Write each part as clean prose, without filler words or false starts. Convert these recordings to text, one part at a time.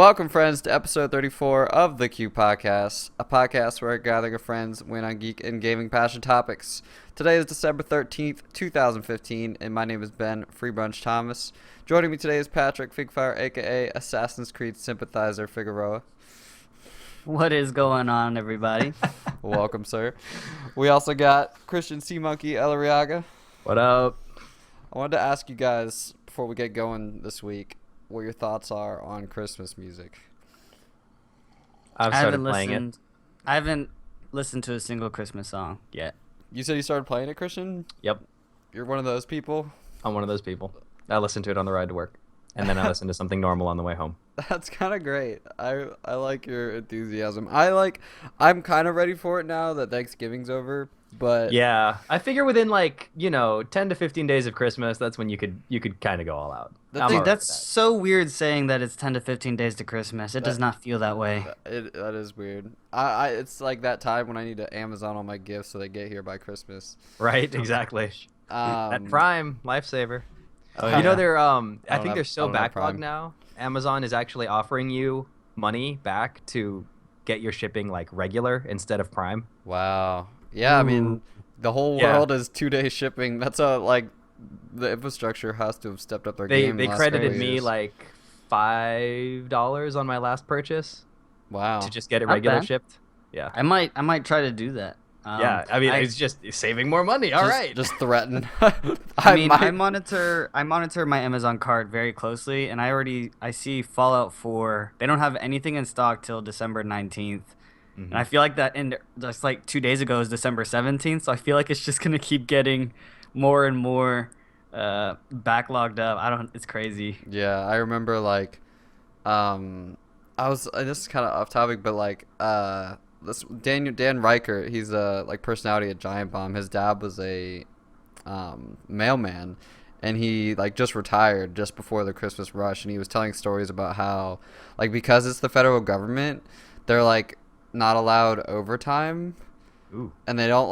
Welcome, friends, to episode 34 of the Q Podcast, a podcast where a gathering of friends win on geek and gaming passion topics. Today is December 13th, 2015, and my name is Ben Freebrunch Thomas. Joining me today is Patrick Figfire, aka Assassin's Creed sympathizer Figueroa. What is going on, everybody? Welcome, sir. We also got Christian Sea Monkey Elariaga. What up? I wanted to ask you guys, before we get going this week, what your thoughts are on Christmas music. I've started playing it. I haven't listened to a single Christmas song yet. You said you started playing it, Christian? Yep. You're one of those people? I'm one of those people. I listen to it on the ride to work, and then I listen to something normal on the way home. That's kind of great. I like your enthusiasm. I'm kind of ready for it now that Thanksgiving's over, but Yeah, I figure within 10 to 15 days of Christmas, that's when you could kind of go all out. The I'm thing- all right That's with that. so weird saying that it's 10 to 15 days to Christmas. It does not feel that way. that is weird. It's like that time when I need to Amazon all my gifts so they get here by Christmas. Right, exactly. That Prime lifesaver. Oh, You know yeah. they're I don't think have- they're I so don't have Prime. backlogged now. Amazon is actually offering you money back to get your shipping like regular instead of Prime. Wow. Yeah, I mean, the whole Yeah. world is 2-day shipping. That's the infrastructure has to have stepped up their They game. they last credited couple me years. like $5 on my last purchase Wow. to just get it Not regular bad. shipped. Yeah. I might try to do that. Yeah, I mean, it's just saving more money. All right. Just threaten. I monitor my Amazon card very closely, and I see Fallout 4. They don't have anything in stock till December 19th. And I feel like that just like 2 days ago is December 17th, so I feel like it's just gonna keep getting more and more backlogged up. It's crazy. Yeah, I remember this is kind of off topic, but this Dan Reichert, he's a personality at Giant Bomb. His dad was a mailman, and he just retired just before the Christmas rush, and he was telling stories about how because it's the federal government, they're not allowed overtime. Ooh. And they don't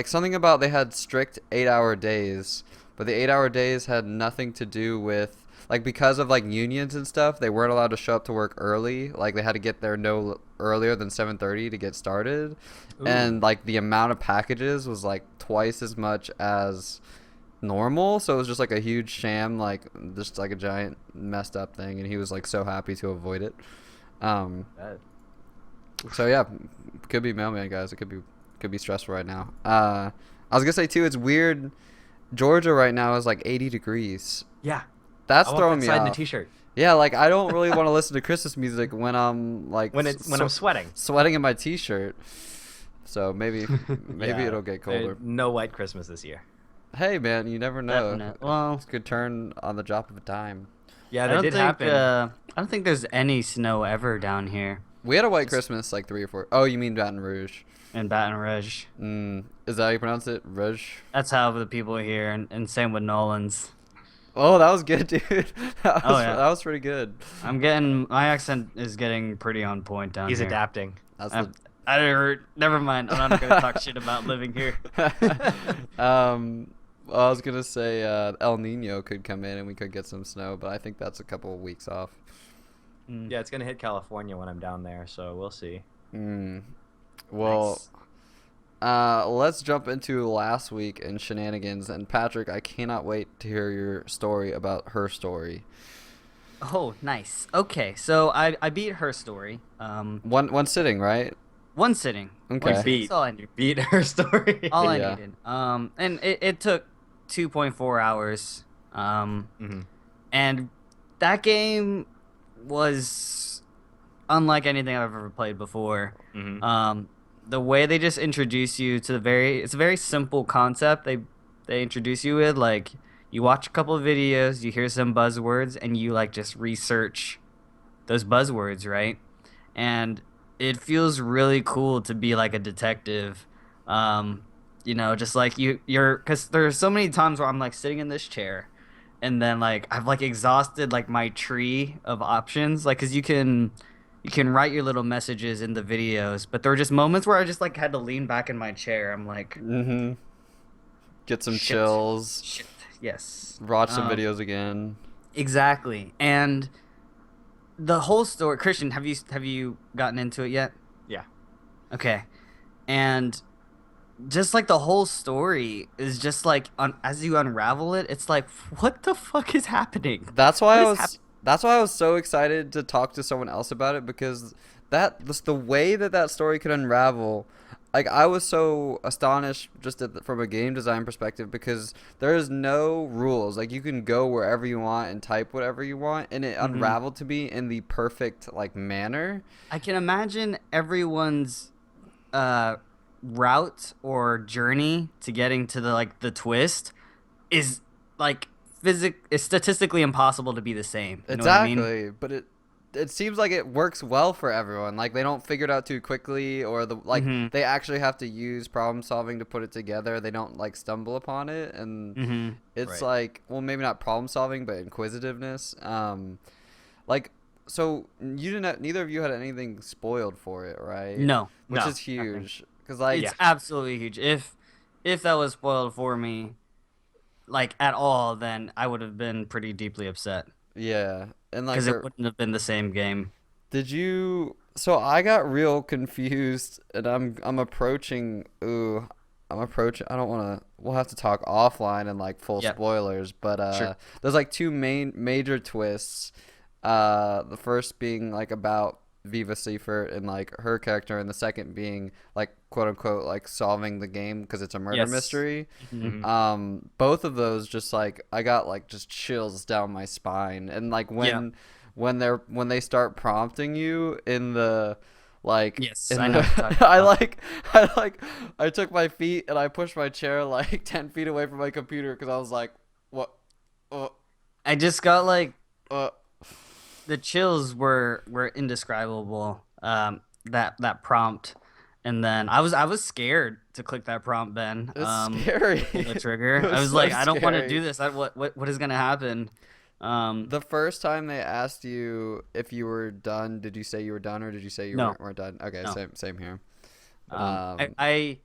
something about they had strict 8-hour days, but the 8-hour days had nothing to do with because of unions and stuff. They weren't allowed to show up to work early. They had to get there no earlier than 7:30 to get started. Ooh. And the amount of packages was twice as much as normal, so it was just a huge sham, just a giant messed up thing, and he was so happy to avoid it. So yeah, could be mailman, guys. It could be stressful right now. I was gonna say too, it's weird. Georgia right now is 80 degrees. Yeah. That's I walk throwing me outside in a off. t-shirt Yeah, I don't really want to listen to Christmas music when I'm when I'm sweating. sweating in my t-shirt. So maybe Yeah, it'll get colder. No white Christmas this year. Hey man, you never know. Definitely. Well, This could turn on the drop of a dime. Yeah, I that don't did think happen. I don't think there's any snow ever down here We had a white Christmas 3 or 4. Oh, you mean Baton Rouge? in Baton Rouge. Is that how you pronounce it? Rouge? That's how the people here, and same with Nolan's. Oh, that was good, dude. That was pretty good. My accent is getting pretty on point down He's here. adapting. That's Never mind. I'm not gonna talk shit about living here. I was gonna say El Nino could come in and we could get some snow, but I think that's a couple of weeks off. Yeah, it's gonna hit California when I'm down there, so we'll see. Well, Nice. let's jump into last week in shenanigans. And Patrick, I cannot wait to hear your story about her story. Oh, nice. Okay, so I beat her story. One sitting, right? One sitting. Okay. One sitting. That's all I needed. Beat her story. All I Yeah. needed. And it took 2.4 hours. And that game was unlike anything I've ever played before. The way they just introduce you to it's a very simple concept. They introduce you with you watch a couple of videos, you hear some buzzwords, and you just research those buzzwords, right? And it feels really cool to be a detective. Just you're because there's so many times where I'm sitting in this chair, and then I've exhausted my tree of options, because you can write your little messages in the videos, but there were just moments where I just had to lean back in my chair. I'm like, Get some Shit. chills. shit, yes. Watch some videos again. Exactly. And the whole story. Christian, have you gotten into it yet? Yeah. Okay, and just like the whole story is just like as you unravel it, it's like what the fuck is happening? That's why What I is was that's why I was so excited to talk to someone else about it, because just the way that story could unravel, like I was so astonished just from a game design perspective, because there is no rules. Like you can go wherever you want and type whatever you want, and it happening? unraveled to me in the perfect like manner. I can imagine everyone's uh route or journey to getting to the twist is like it's statistically impossible to be the same. You know what I mean? Exactly, but it seems like it works well for everyone. Like they don't figure it out too quickly, or Mm-hmm. they actually have to use problem solving to put it together. They don't like stumble upon it, and Mm-hmm. it's Right. like, well, maybe not problem solving, but inquisitiveness. Like so neither of you had anything spoiled for it, right? No, Which No, is nothing. huge, because like It's Yeah. absolutely huge. If that was spoiled for me, like at all, then I would have been pretty deeply upset yeah, and like because it wouldn't have been the same game. did you? So I got real confused, and I'm approaching. Ooh, I'm approaching. I don't want to. We'll have to talk offline and like full Yep. spoilers, but Sure. there's like two major twists. The first being like about Viva Seifert and like her character, and the second being like quote unquote like solving the game because it's a murder Yes. mystery. Hmm. Hmm. Both of those just like I got like just chills down my spine, and like Yeah. when they start prompting you in the like Yes, in I know what you're the talking about. I took my feet and I pushed my chair like 10 feet away from my computer because I was like, what, uh, I just got like uh. the chills were indescribable. That prompt, and then I was scared to click that prompt, Ben. It's scary. To pull the It trigger. I was was so like, I don't want to scary. do this. What is gonna happen? Um, The first time they asked you if you were done, did you say you were done, or did you say you no, weren't done? Okay, no. same here. I, Um, I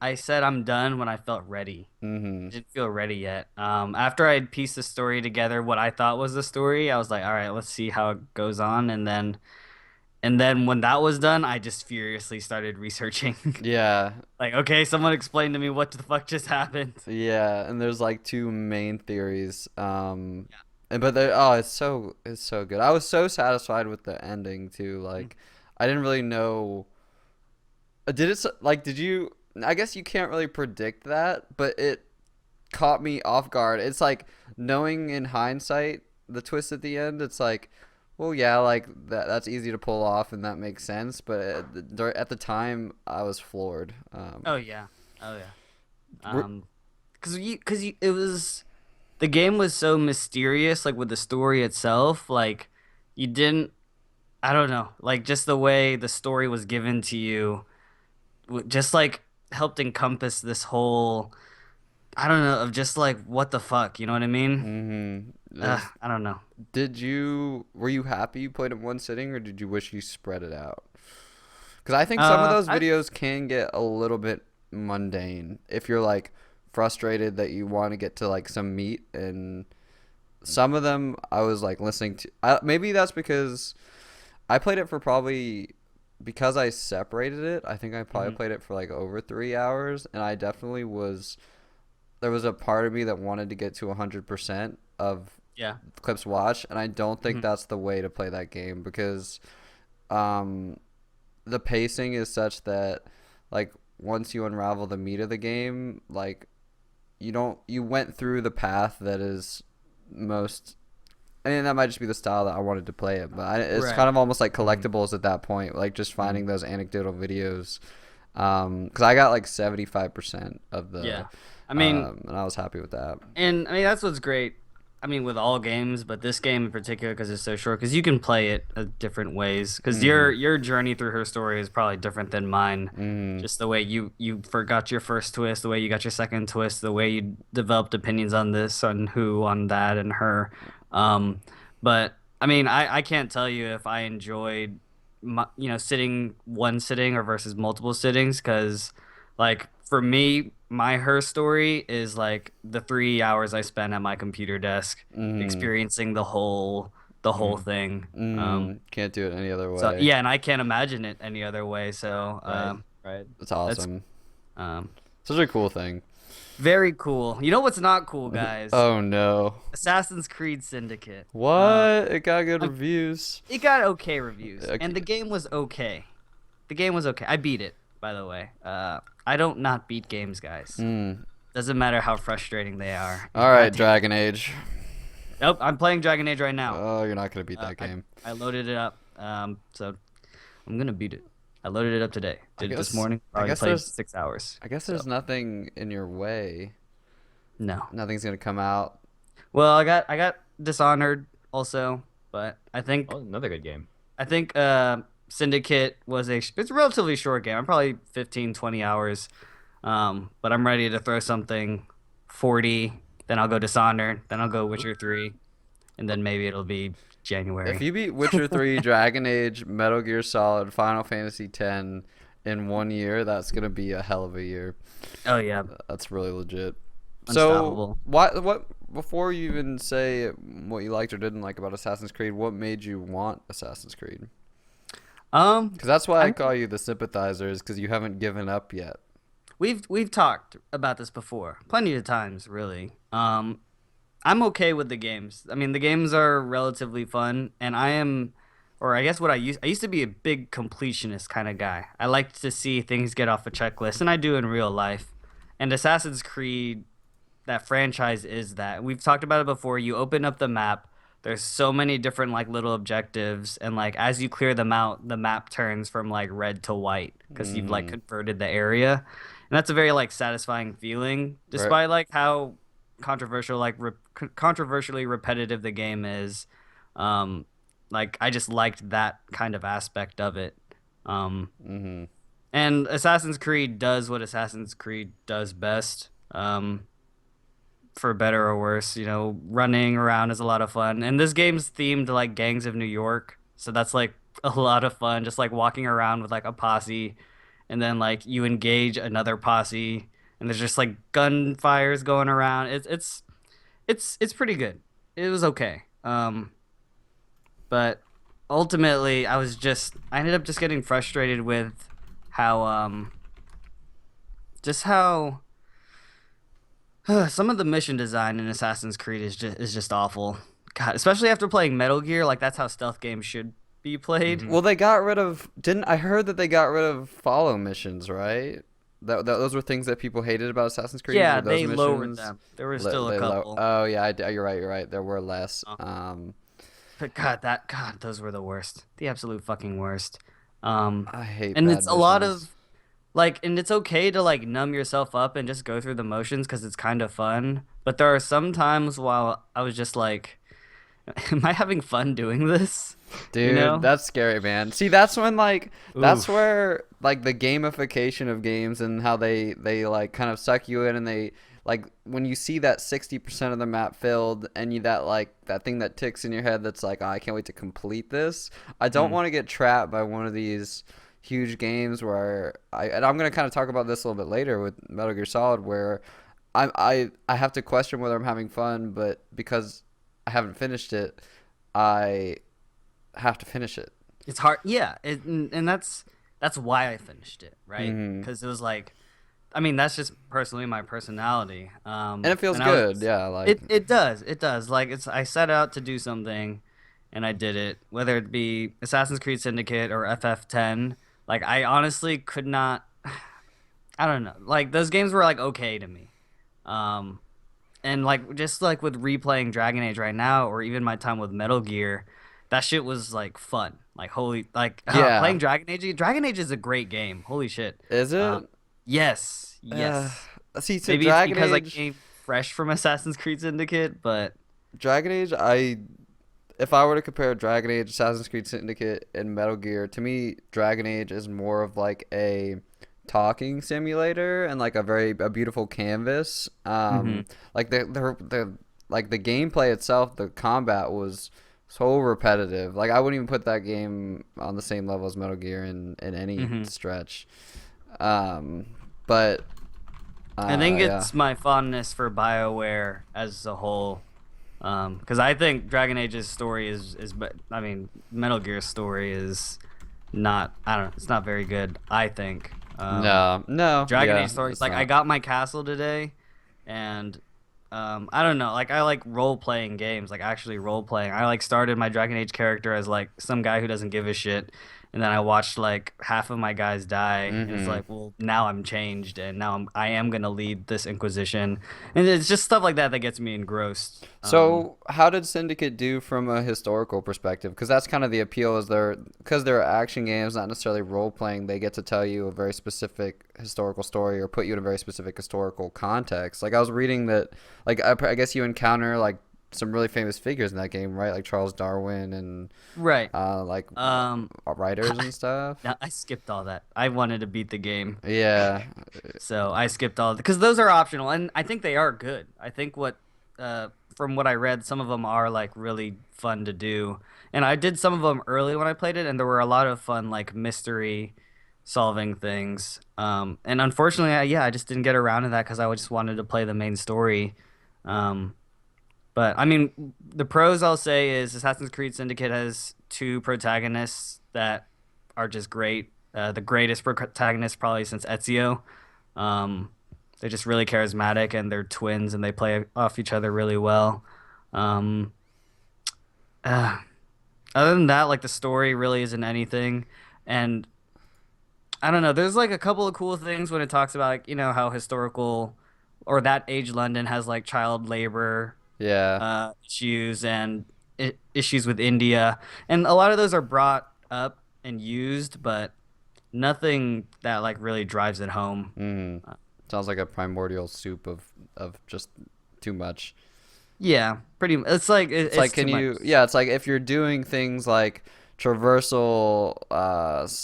I said I'm done when I felt ready. mm-hmm. I didn't feel ready yet. After I had pieced the story together, what I thought was the story, I was like, all right, let's see how it goes on, and then when that was done, I just furiously started researching. Yeah, Like, okay, someone explain to me what the fuck just happened. yeah, and there's like two main theories. Yeah. And but it's so good. I was so satisfied with the ending too. Like, I didn't really know. Did you? I guess you can't really predict that, but it caught me off guard. It's like knowing in hindsight the twist at the end. It's like, well, yeah, like that's easy to pull off and that makes sense. But at the time, I was floored. Oh yeah. Oh yeah. Re- Cause it was the game was so mysterious, like with the story itself. Like you didn't. I don't know. Like just the way the story was given to you, just like helped encompass this whole. I don't know of just like what the fuck. You know what I mean? mm-hmm. I don't know. Were you happy you played in one sitting, or did you wish you spread it out? Because I think some of those I videos can get a little bit mundane if you're like frustrated that you want to get to like some meat. And some of them I was like listening to. Maybe that's because I played it for probably because I separated it. I think I probably mhm. played it for like over 3 hours, and I definitely was. There was a part of me that wanted to get to 100% of Yeah. clips watched, and I don't think Mhm. that's the way to play that game, because um, the pacing is such that like once you unravel the meat of the game, like you went through the path that is most. I mean, that might just be the style that I wanted to play it, but it's Right. kind of almost like Mhm. collectibles at that point, like just Mhm. finding those anecdotal videos. Because I got like 75% of Yeah. the, I mean, and I was happy with that. and I mean that's what's great. I mean, with all games, but this game in particular because it's so short, because you can play it different ways. Because Mm-hmm. your journey through her story is probably different than mine. Mm-hmm. Just the way you forgot your first twist, the way you got your second twist, the way you developed opinions on this, on who, on that, and her. Um, but I mean, I can't tell you if I enjoyed, sitting one sitting or versus multiple sittings, because like for me, my her story is like the 3 hours I spent at my computer desk Mm-hmm. experiencing the whole the whole thing. Can't do it any other way. So yeah, and I can't imagine it any other way. So Right. That's awesome. That's Such a cool thing. very cool. You know what's not cool, guys? Oh no. Assassin's Creed Syndicate. What? It got good reviews. It got okay reviews, Okay. and the game was okay. The game was okay. I beat it, by the way. I don't not beat games, guys. Doesn't matter how frustrating they are. All right, Dragon Age. Nope, I'm playing Dragon Age right now. Oh, you're not gonna beat that game. I loaded it up, so I'm gonna beat it. I loaded it up today. Did it this morning. I guess played there's 6 hours. I guess there's nothing in your way. No. Nothing's gonna come out. Well, I got Dishonored also, but I think another good game. I think Syndicate it's a relatively short game. I'm probably 15, 20 hours. But I'm ready to throw something 40, then I'll go Dishonored, then I'll go Witcher 3, and then maybe it'll be January. If you beat Witcher 3, Dragon Age, Metal Gear Solid, Final Fantasy X in 1 year, that's gonna be a hell of a year. Oh yeah. That's really legit. Unstoppable. So what before you even say what you liked or didn't like about Assassin's Creed, what made you want Assassin's Creed? Because that's why I call you the sympathizer, is because you haven't given up yet. We've talked about this before, plenty of times, really. I'm okay with the games. I mean, the games are relatively fun, and I used to be a big completionist kind of guy. I like to see things get off a checklist, and I do in real life. And Assassin's Creed, that franchise is that. We've talked about it before. You open up the map. There's so many different like little objectives, and like as you clear them out, the map turns from like red to white because you've like converted the area, and that's a very like satisfying feeling, despite like how controversially repetitive the game is. Like I just liked that kind of aspect of it. And Assassin's Creed does what Assassin's Creed does best. For better or worse, you know, running around is a lot of fun. And this game's themed like gangs of New York, so that's like a lot of fun. Just like walking around with like a posse, and then like you engage another posse, and there's just like gunfires going around. It's pretty good. It was okay. But ultimately, I ended up just getting frustrated with how some of the mission design in Assassin's Creed is just awful. God, especially after playing Metal Gear, like that's how stealth games should be played. Well, they got rid of I heard that they got rid of follow missions, right? Those were things that people hated about Assassin's Creed. Yeah, they lowered them. There were still a couple. Oh yeah, you're right. There were less. But God, those were the worst. The absolute fucking worst. I hate. And bad it's a lot missions. of like, and it's okay to like numb yourself up and just go through the motions because it's kind of fun. But there are some times while I was just like, am I having fun doing this? Dude, you know? That's scary, man. See, that's when that's where like the gamification of games and how they like kind of suck you in, and they like when you see that 60% of the map filled and you that thing that ticks in your head that's like, oh, I can't wait to complete this. I don't want to get trapped by one of these huge games where I'm going to kind of talk about this a little bit later with Metal Gear Solid, where I have to question whether I'm having fun, but because I haven't finished it, I have to finish it. It's hard, yeah, and that's why I finished it, right? Because it was like, I mean, that's just personally my personality. And it feels good, yeah. Like it does. Like I set out to do something, and I did it. Whether it be Assassin's Creed Syndicate or FF10, like I honestly could not. I don't know. Like those games were like okay to me, and like just like with replaying Dragon Age right now, or even my time with Metal Gear, that shit was like fun. Like playing Dragon Age. Dragon Age is a great game. Holy shit. Is it? Yes. See, so Maybe Dragon it's because Age, I came fresh from Assassin's Creed Syndicate, but Dragon Age, if I were to compare Dragon Age, Assassin's Creed Syndicate, and Metal Gear, to me, Dragon Age is more of like a talking simulator and like a beautiful canvas. Like the gameplay itself, the combat was so repetitive. Like I wouldn't even put that game on the same level as Metal Gear in any stretch. But I think it's my fondness for BioWare as a whole. Because I think Dragon Age's story I mean, Metal Gear's story is not, I don't know, it's not very good, I think. No, Dragon yeah, Age story, it's like, I not. got my castle today, and I don't know, like, I like role-playing games, like, actually role-playing. I, like, started my Dragon Age character as, like, some guy who doesn't give a shit, and then I watched, like, half of my guys die, and it's Mm-hmm. like, well, now I'm changed, and now I am gonna lead this Inquisition, and it's just stuff like that that gets me engrossed. So, how did Syndicate do from a historical perspective? Because that's kind of the appeal is because they're action games, not necessarily role playing. They get to tell you a very specific historical story or put you in a very specific historical context. Like I was reading that, like I guess you encounter like some really famous figures in that game, right? Like Charles Darwin and Right. like Um, writers and stuff. I skipped all that. I wanted to beat the game. Yeah, So I skipped all because those are optional, and I think they are good. I think from what I read, some of them are like really fun to do, and I did some of them early when I played it, and there were a lot of fun like mystery solving things. And unfortunately, I just didn't get around to that because I just wanted to play the main story. Um, but I mean, the pros I'll say is Assassin's Creed Syndicate has two protagonists that are just great. The greatest protagonist probably since Ezio. Um, they're just really charismatic and they're twins and they play off each other really well. Um, uh, Other than that, like the story really isn't anything. And I don't know. There's like a couple of cool things when it talks about like, how historical or that age London has like child labor yeah. issues and issues with India, and a lot of those are brought up and used, but nothing that like really drives it home. Mm. Uh, Sounds like a primordial soup of just too much. yeah, pretty. It's like It's it's like, too can much. you? Yeah, it's like if you're doing things like traversal,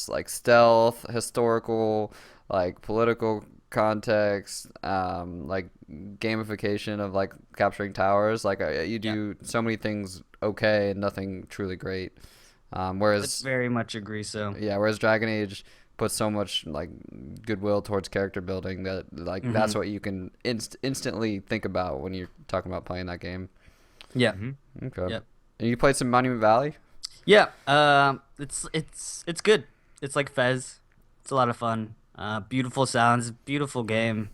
like stealth, historical, like political context, like gamification of like capturing towers. Like you Yeah, do so many things okay and nothing truly great. I Whereas very much agree. So, yeah, whereas Dragon Age puts so much like goodwill towards character building that like hmm that's what you can instantly think about when you're talking about playing that game. yeah, Hmm. Okay. yep, And you played some Monument Valley? yeah. It's good. It's like Fez. It's a lot of fun. Beautiful sounds, beautiful game.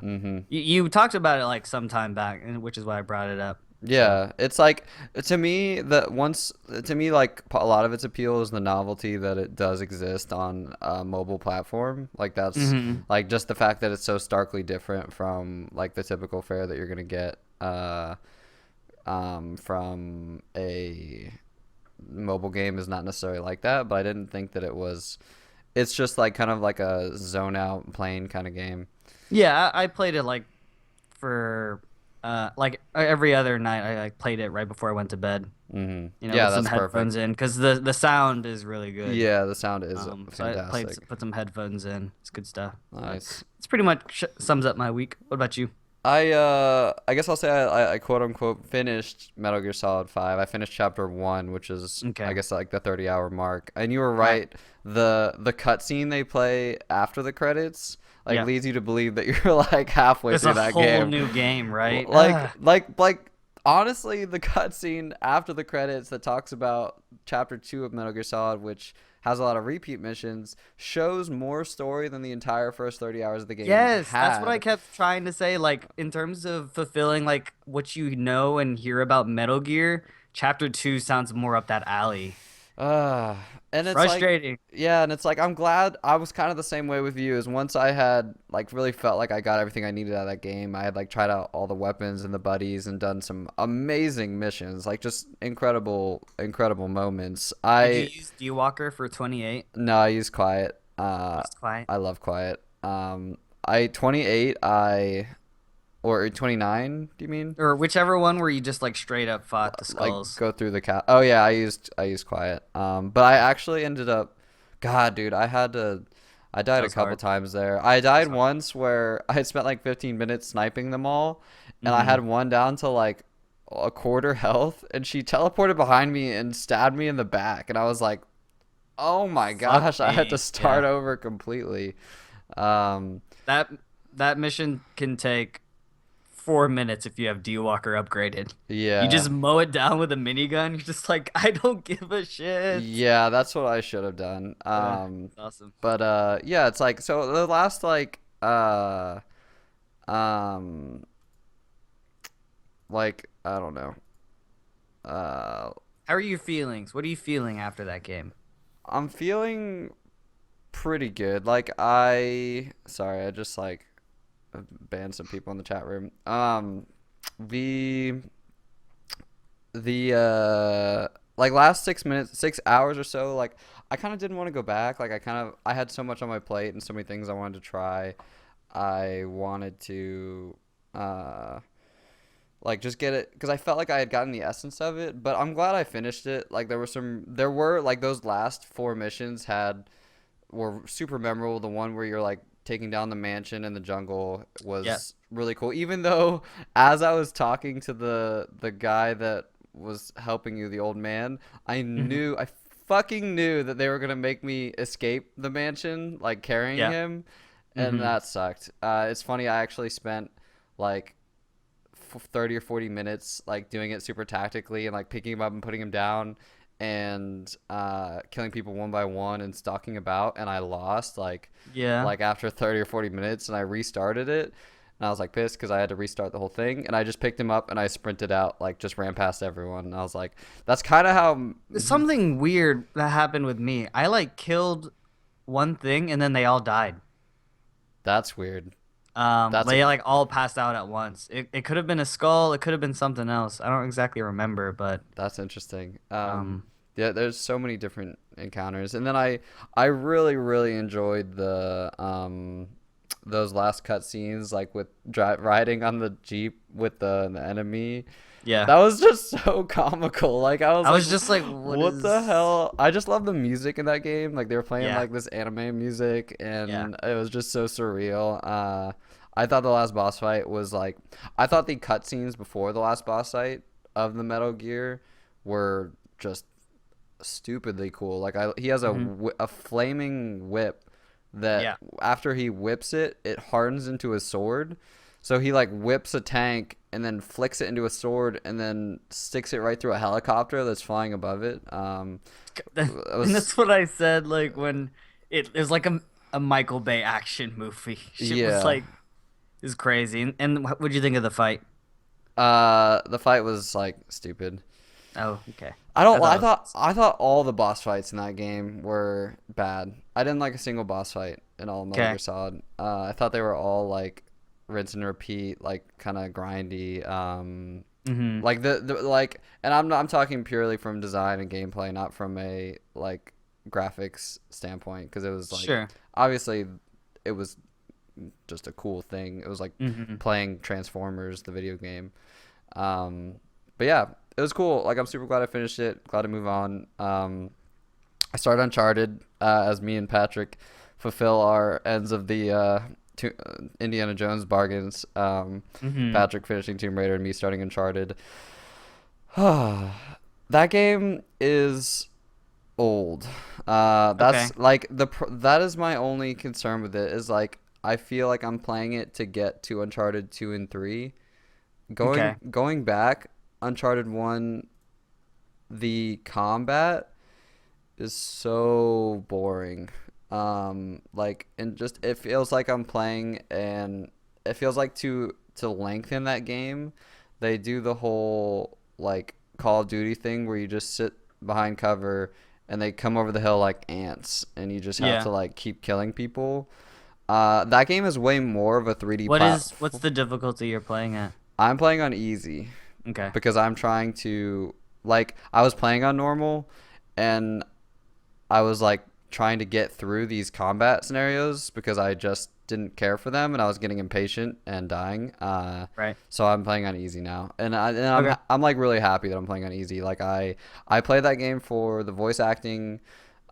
Mm-hmm. You talked about it like some time back, and which is why I brought it up. So, Yeah, it's like to me like a lot of its appeal is the novelty that it does exist on a mobile platform. Like that's hmm like just the fact that it's so starkly different from like the typical fare that you're gonna get from a mobile game is not necessarily like that. But I didn't think that it was. It's just like kind of like a zone out playing kind of game. yeah, I played it like for like every other night. I like played it right before I went to bed. Yeah, With some that's headphones perfect. in because the sound is really good. Yeah, the sound is So I fantastic. put some headphones in. It's good stuff. But Nice. it's pretty much sums up my week. What about you? I guess I'll say I quote unquote finished Metal Gear Solid 5. I finished chapter 1, which is I Okay. guess like the 30-hour mark. And you were Right. right. The cutscene they play after the credits like Yeah. leads you to believe that you're like halfway It's a through that whole game. new game, right? Like honestly, the cutscene after the credits that talks about chapter 2 of Metal Gear Solid, which has a lot of repeat missions, shows more story than the entire first 30 hours of the game Yes, that's what I had. kept trying to say. Like in terms of fulfilling like what you know and hear about Metal Gear, Chapter 2 sounds more up that alley. Uh, and it's like, Frustrating. yeah, and it's like I'm glad I was kind of the same way with you. Is once I had like really felt like I got everything I needed out of that game, I had like tried out all the weapons and the buddies and done some amazing missions, like just incredible moments. Did you use D-Walker for 28? No, I use quiet. Just quiet. I love quiet. I 28. Or 29. Do you mean? Or whichever one where you just like straight up fought the Like skulls. go through the cat. Oh yeah, I used quiet. But I actually ended up. God, dude, I That died a was couple hard. times there. I That was died hard. once where I had spent like 15 minutes sniping them all, and I hmm had one down to like a quarter health, and she teleported behind me and stabbed me in the back, and I was like, oh my Fuck gosh, I had to me. start Yeah. over completely. Um, That that mission can take 4 minutes if you have D-Walker upgraded. Yeah. You just mow it down with a minigun. You're just like, I don't give a shit. Yeah, that's what I should have done. Awesome. But yeah, it's like so the last um like I don't know. Uh How are your feelings? What are you feeling after that game? I'm feeling pretty good. Sorry, I just like banned some people in the chat room. The like last 6 minutes, 6 hours or so, like I kind of didn't want to go back. Like I had so much on my plate and so many things I wanted to try. I wanted to like just get it because I felt like I had gotten the essence of it, but I'm glad I finished it. Like there were like those last 4 missions were super memorable. The one where you're like taking down the mansion in the jungle was really cool. Even though as I was talking to the guy that was helping you, the old man, I fucking knew that they were gonna make me escape the mansion, like carrying him, and that sucked. It's funny. I actually spent like 30 or 40 minutes like doing it super tactically and like picking him up and putting him down and killing people one by one and stalking about, and I lost like after 30 or 40 minutes, and I restarted it, and I was like pissed because I had to restart the whole thing, and I just picked him up and I sprinted out, like just ran past everyone, and I was like, that's kind of how something weird that happened with me. I like killed one thing and then they all died. That's weird. They like all passed out at once. It could have been a skull. It could have been something else. I don't exactly remember, but that's interesting. Yeah, there's so many different encounters, and then I really enjoyed the those last cutscenes, like with riding on the Jeep with the enemy. Yeah, that was just so comical. Like I was just like, what the hell? I just love the music in that game. Like they were playing like this anime music, and it was just so surreal. I thought the last boss fight was like, I thought the cutscenes before the last boss fight of the Metal Gear were just stupidly cool. Like he has a flaming whip that after he whips it, it hardens into a sword. So he like whips a tank and then flicks it into a sword and then sticks it right through a helicopter that's flying above it. And that's what I said. Like when it was like a Michael Bay action movie. Shit was like, is crazy. And what'd you think of the fight? The fight was like stupid. Oh, okay. I thought all the boss fights in that game were bad. I didn't like a single boss fight in all of Metal Gear Solid. I thought they were all like rinse and repeat, like kind of grindy. Like the like, and I'm talking purely from design and gameplay, not from a like graphics standpoint, because it was like obviously it was just a cool thing. It was like playing Transformers, the video game. But yeah, it was cool. Like I'm super glad I finished it. Glad to move on. I started Uncharted as me and Patrick fulfill our ends of the Indiana Jones bargains. Patrick finishing Tomb Raider and me starting Uncharted. That game is old. That's like that is my only concern with it, is like I feel like I'm playing it to get to Uncharted 2 and 3. Going back, Uncharted 1, the combat is so boring. Like, and just it feels like I'm playing, and it feels like to lengthen that game, they do the whole like Call of Duty thing where you just sit behind cover and they come over the hill like ants, and you just have to like keep killing people. That game is way more of a 3D platform. What's the difficulty you're playing at? I'm playing on easy. Okay. Because I'm trying to, like, I was playing on normal, and I was like trying to get through these combat scenarios because I just didn't care for them, and I was getting impatient and dying. Right. So I'm playing on easy now, and I'm like really happy that I'm playing on easy. Like I played that game for the voice acting.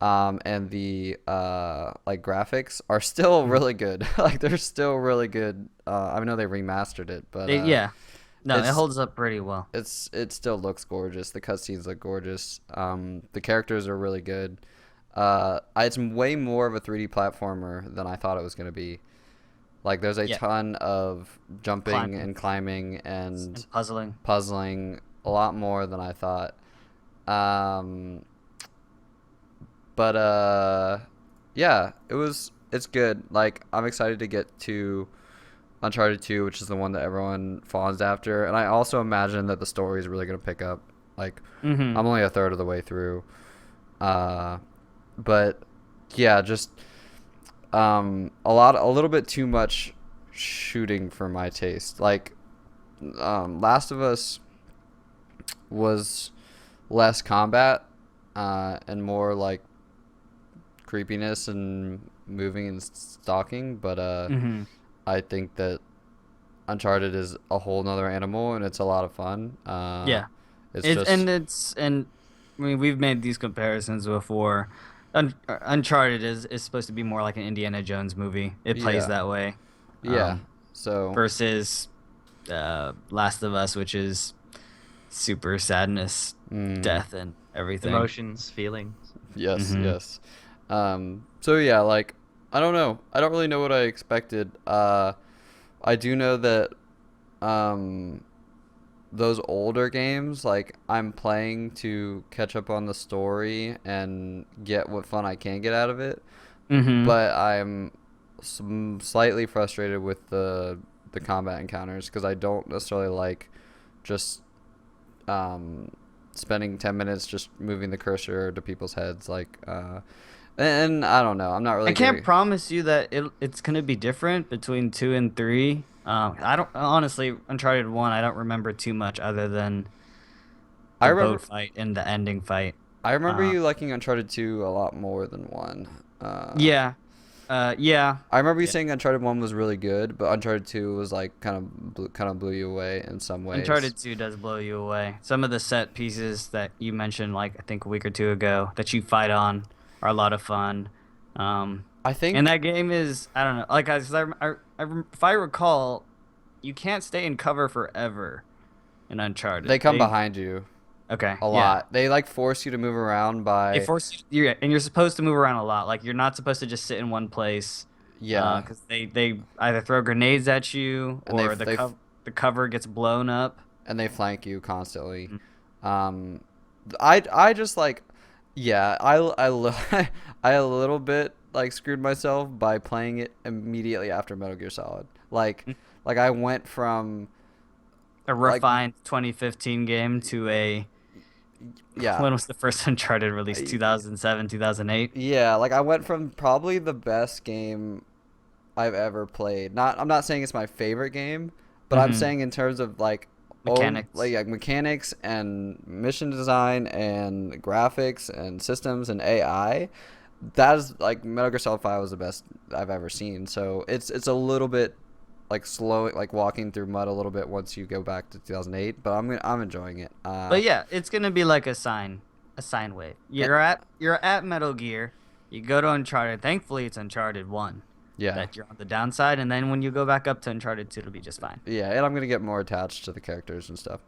And the like graphics are still really good. Like they're still really good. I know they remastered it, but no, it holds up pretty well. It still looks gorgeous. The cutscenes look gorgeous. The characters are really good. It's way more of a 3D platformer than I thought it was gonna be. Like there's a Yeah. ton of jumping Climbing. and climbing and And puzzling, a lot more than I thought. Um, but yeah, it's good. Like I'm excited to get to Uncharted 2, which is the one that everyone fawns after, and I also imagine that the story is really going to pick up. Like Mm-hmm. I'm only a third of the way through. But yeah, just a little bit too much shooting for my taste. Like Last of Us was less combat and more like creepiness and moving and stalking, but Mm-hmm. I think that Uncharted is a whole nother animal and it's a lot of fun. Yeah. It's just And I mean, we've made these comparisons before. Uncharted is supposed to be more like an Indiana Jones movie. It plays yeah, that way. yeah. So Versus Last of Us, which is super sadness, death, and everything. Emotions, feelings. yes, Mhm. yes. So yeah, like I don't know. I don't really know what I expected. I do know that um those older games, like I'm playing to catch up on the story and get what fun I can get out of it, Mm-hmm. but I'm slightly frustrated with the combat encounters because I don't necessarily like just spending 10 minutes just moving the cursor to people's heads like and I don't know. I'm not really I can't getting. promise you that it's gonna be different between 2 and 3. I don't honestly Uncharted 1. I don't remember too much other than I the remember boat fight and the ending fight. I remember Uh, you liking Uncharted 2 a lot more than 1. yeah, yeah, I remember you yeah. saying Uncharted 1 was really good, but Uncharted 2 was like kind of blew you away in some ways. Uncharted 2 does blow you away. Some of the set pieces that you mentioned, like I think a week or two ago, that you fight on, are a lot of fun. Um, I and think that game is, I don't know, like if I recall, you can't stay in cover forever in they Uncharted. come behind you Okay, a yeah. lot. They like force you to move around They by force you, and you're supposed to move around a lot. Like you're not supposed to just sit in one place, yeah, because they either throw grenades at you and they or they the cover gets blown up. and they flank you constantly. Mm. Um, I just like, yeah, I a little bit like screwed myself by playing it immediately after Metal Gear Solid. Like I went from A like refined 2015 game to a yeah when was the first Uncharted released? I- 2007, 2008. yeah like I went from probably the best game I've ever played. I'm not saying it's my favorite game, but I'm Mm-hmm. saying in terms of like Mechanics. like mechanics and mission design and graphics and systems and AI. That is like Metal Gear Solid 5 was the best I've ever seen. So it's a little bit like slow, like walking through mud a little bit once you go back to 2008. But I'm enjoying it. But yeah, it's gonna be like a sine wave. Eh, You're at Metal Gear. You go to Uncharted. Thankfully, it's Uncharted 1 yeah, that you're on the downside, and then when you go back up to Uncharted 2, it'll be just fine. yeah, and I'm gonna get more attached to the characters and stuff.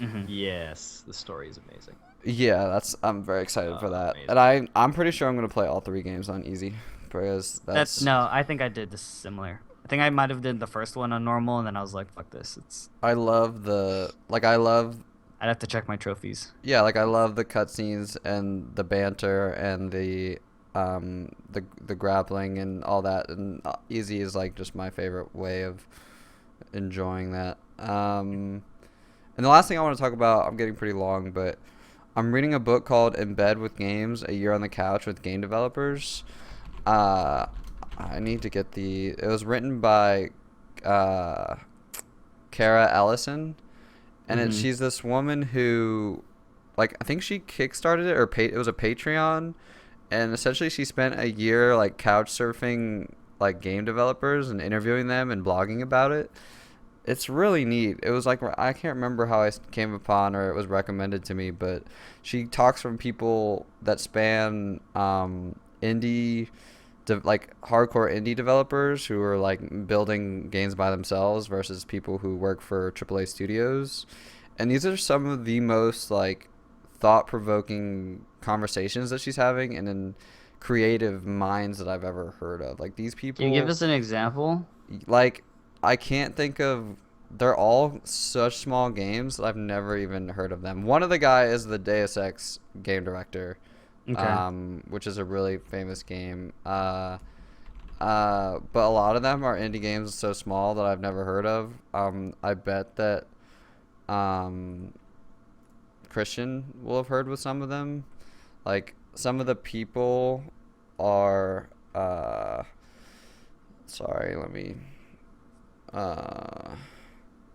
Mm-hmm. Yes, the story is amazing. Yeah, I'm very excited for that, Amazing. and I'm pretty sure I'm gonna play all 3 games on easy because That's that's no, I think I did this similar. I think I might have did the first one on normal, and then I was like, "Fuck this!" I love the like I love I'd have to check my trophies. yeah like I love the cutscenes and the banter and the grappling and all that, and easy is like just my favorite way of enjoying that. And the last thing I want to talk about, I'm getting pretty long, but I'm reading a book called Embed with Games: A Year on the Couch with Game Developers. Uh, I need to get it was written by uh, Kara Ellison, and Mm-hmm. she's this woman who, like, I think she kickstarted it or it was a Patreon, and essentially she spent a year like couch surfing like game developers and interviewing them and blogging about it. It's really neat. It was like I can't remember how I came upon or it was recommended to me, but she talks from people that span indie, like hardcore indie developers who are like building games by themselves versus people who work for AAA studios, and these are some of the most like thought-provoking conversations that she's having and in creative minds that I've ever heard of. Like these Can you give people. us an example? like I can't think of. They're all such small games that I've never even heard of them. One of the guy is the Deus Ex game director, Okay. which is a really famous game. But a lot of them are indie games so small that I've never heard of. I bet that um, Christian will have heard with some of them. Like some of the people are. Sorry, let me uh,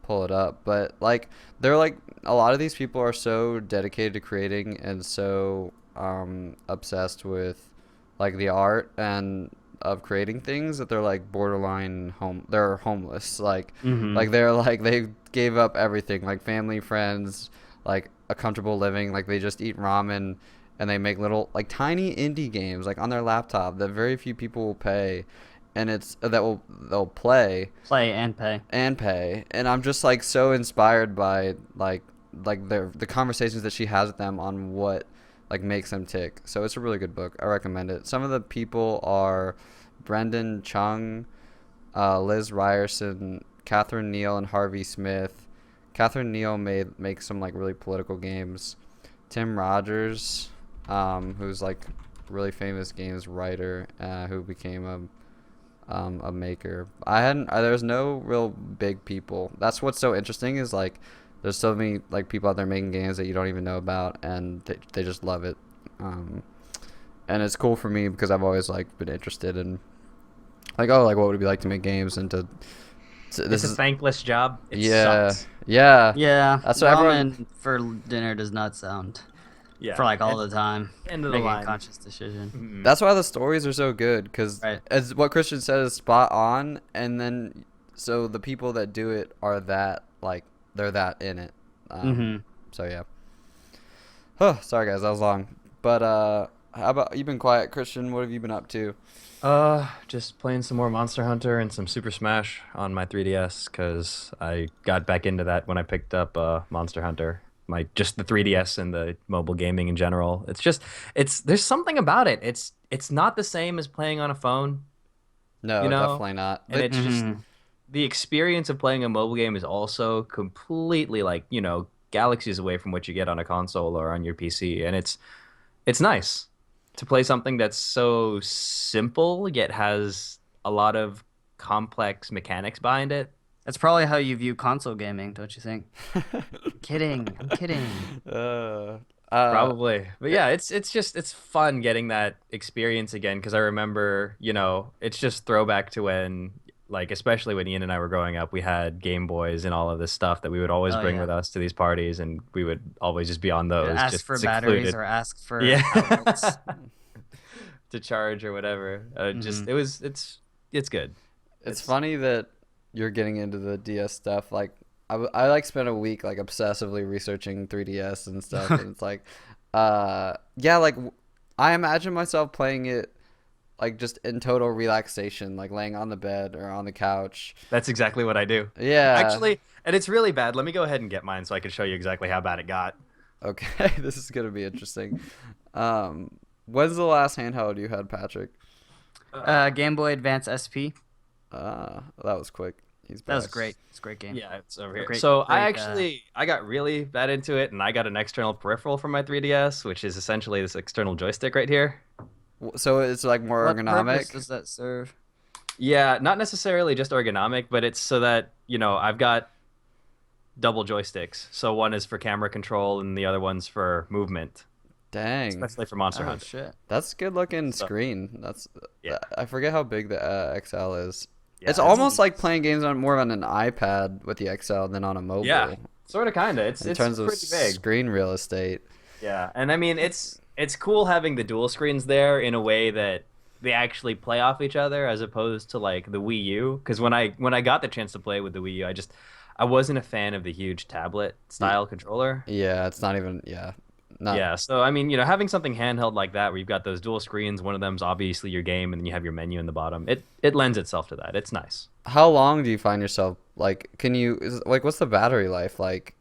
pull it up. But like they're like a lot of these people are so dedicated to creating and so obsessed with like the art and of creating things that they're like borderline they're homeless Mm-hmm. they're like they gave up everything like family, friends, like a comfortable living, like they just eat ramen and they make little like tiny indie games like on their laptop that very few people will pay, and it's they'll play Play and pay. and I'm just like so inspired by like the conversations that she has with them on what like makes them tick. So it's a really good book. I recommend it. Some of the people are Brendan Chung, Liz Ryerson, Catherine Neal, and Harvey Smith. Catherine Neal makes some like really political games. Tim Rogers, who's like really famous games writer, who became a maker. There's no real big people. That's what's so interesting is like there's so many like people out there making games that you don't even know about, and they just love it. And it's cool for me because I've always like been interested in like, oh, like what would it be like to make games and to It's a thankless job. It yeah sucks. yeah Yeah, that's what everyone. ramen for dinner does not sound Yeah. for like all the time. End of the Making a line. conscious decision. Mhm. That's why the stories are so good because Right. as what Christian said is spot on, and then so the people that do it are that like they're that in it. Mm-hmm. So yeah. Oh, sorry guys, that was long. But how about you've been quiet, Christian? What have you been up to? Just playing some more Monster Hunter and some Super Smash on my 3DS because I got back into that when I picked up Monster Hunter. Just the 3DS and the mobile gaming in general. There's something about it. It's not the same as playing on a phone, No, you know, definitely not. and it's just Mm-hmm. the experience of playing a mobile game is also completely like galaxies away from what you get on a console or on your PC, and it's nice to play something that's so simple yet has a lot of complex mechanics behind it. That's probably how you view console gaming, don't you think? Kidding. I'm kidding. uh, Probably. But yeah, it's fun getting that experience again because I remember, it's just throwback to when like especially when Ian and I were growing up, we had Game Boys and all of this stuff that we would always Oh, bring yeah. with us to these parties and we would always just be on those Ask just for batteries secluded. or ask for Yeah. outlets. To charge or whatever. Just Mhm. it's good. it's funny that you're getting into the DS stuff. Like I like spent a week like obsessively researching 3DS and stuff, and it's like, yeah, like I imagine myself playing it like just in total relaxation, like laying on the bed or on the couch. That's exactly what I do. Yeah. Actually, and it's really bad. Let me go ahead and get mine so I can show you exactly how bad it got. Okay, this is gonna be interesting. When's the last handheld you had, Patrick? Game Boy Advance SP. That was quick. He's That was back. great. It's a great game. Yeah, it's over here. Great- So great, I got really bad into it, and I got an external peripheral for my 3DS, which is essentially this external joystick right here. So it's like more What purpose ergonomic. does that serve? Yeah, not necessarily just ergonomic, but it's so that I've got double joysticks. So one is for camera control, and the other one's for movement, Dang, especially for Monster Oh Hunter. shit. that's good looking So- screen. That's Yeah. I forget how big the XL is. Yeah, It's almost like playing games on more on an iPad with the XL than on a mobile. Yeah, sort of, kind of. It's in terms of pretty big. screen real estate. Yeah, and I mean it's cool having the dual screens there in a way that they actually play off each other as opposed to like the Wii U. Because when I got the chance to play with the Wii U, I wasn't a fan of the huge tablet style controller. Yeah, it's not even. Yeah, not. Yeah, so I mean, having something handheld like that where you've got those dual screens, one of them's obviously your game, and then you have your menu in the bottom. It lends itself to that. It's nice. How long do you find yourself like? Can you like? What's the battery life like?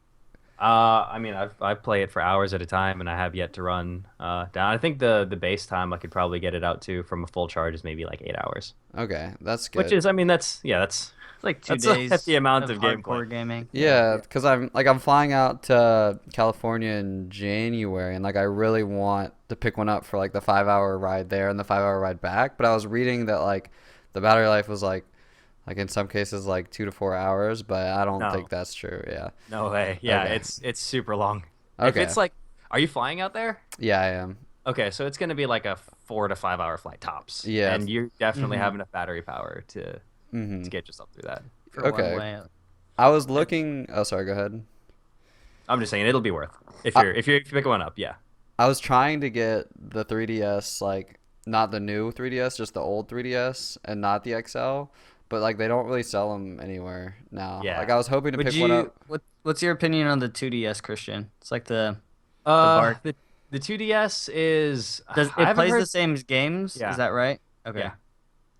I mean, I play it for hours at a time, and I have yet to run down. I think the base time I could probably get it out to from a full charge is maybe like 8 hours, Okay, that's which good. is, I mean, that's It's like two that's a hefty days amount of of gameplay. hardcore gaming. Yeah, because I'm flying out to California in January, and like I really want to pick one up for like the 5 hour ride there and the 5 hour ride back. But I was reading that like the battery life was like in some cases like 2 to 4 hours, but I don't think No, that's true. Yeah. no way. Yeah, Okay. it's super long. If Okay. it's like, are you flying out there? Yeah, I am. Okay, so it's gonna be like a 4 to 5 hour flight tops, Yeah. and you definitely Mhm. have enough battery power to Mm-hmm. get yourself through that. For Okay. one way. I was looking. Oh, sorry. Go ahead. I'm just saying it'll be worth if I, if you pick one up. Yeah. I was trying to get the 3DS, like not the new 3DS, just the old 3DS, and not the XL. But like they don't really sell them anywhere now. Like Yeah. I was hoping to Would pick one you up. what's your opinion on the 2DS, Christian? It's like the bar The 2DS is does I it haven't plays heard. the same games? Yeah. Is that right? Okay. Yeah.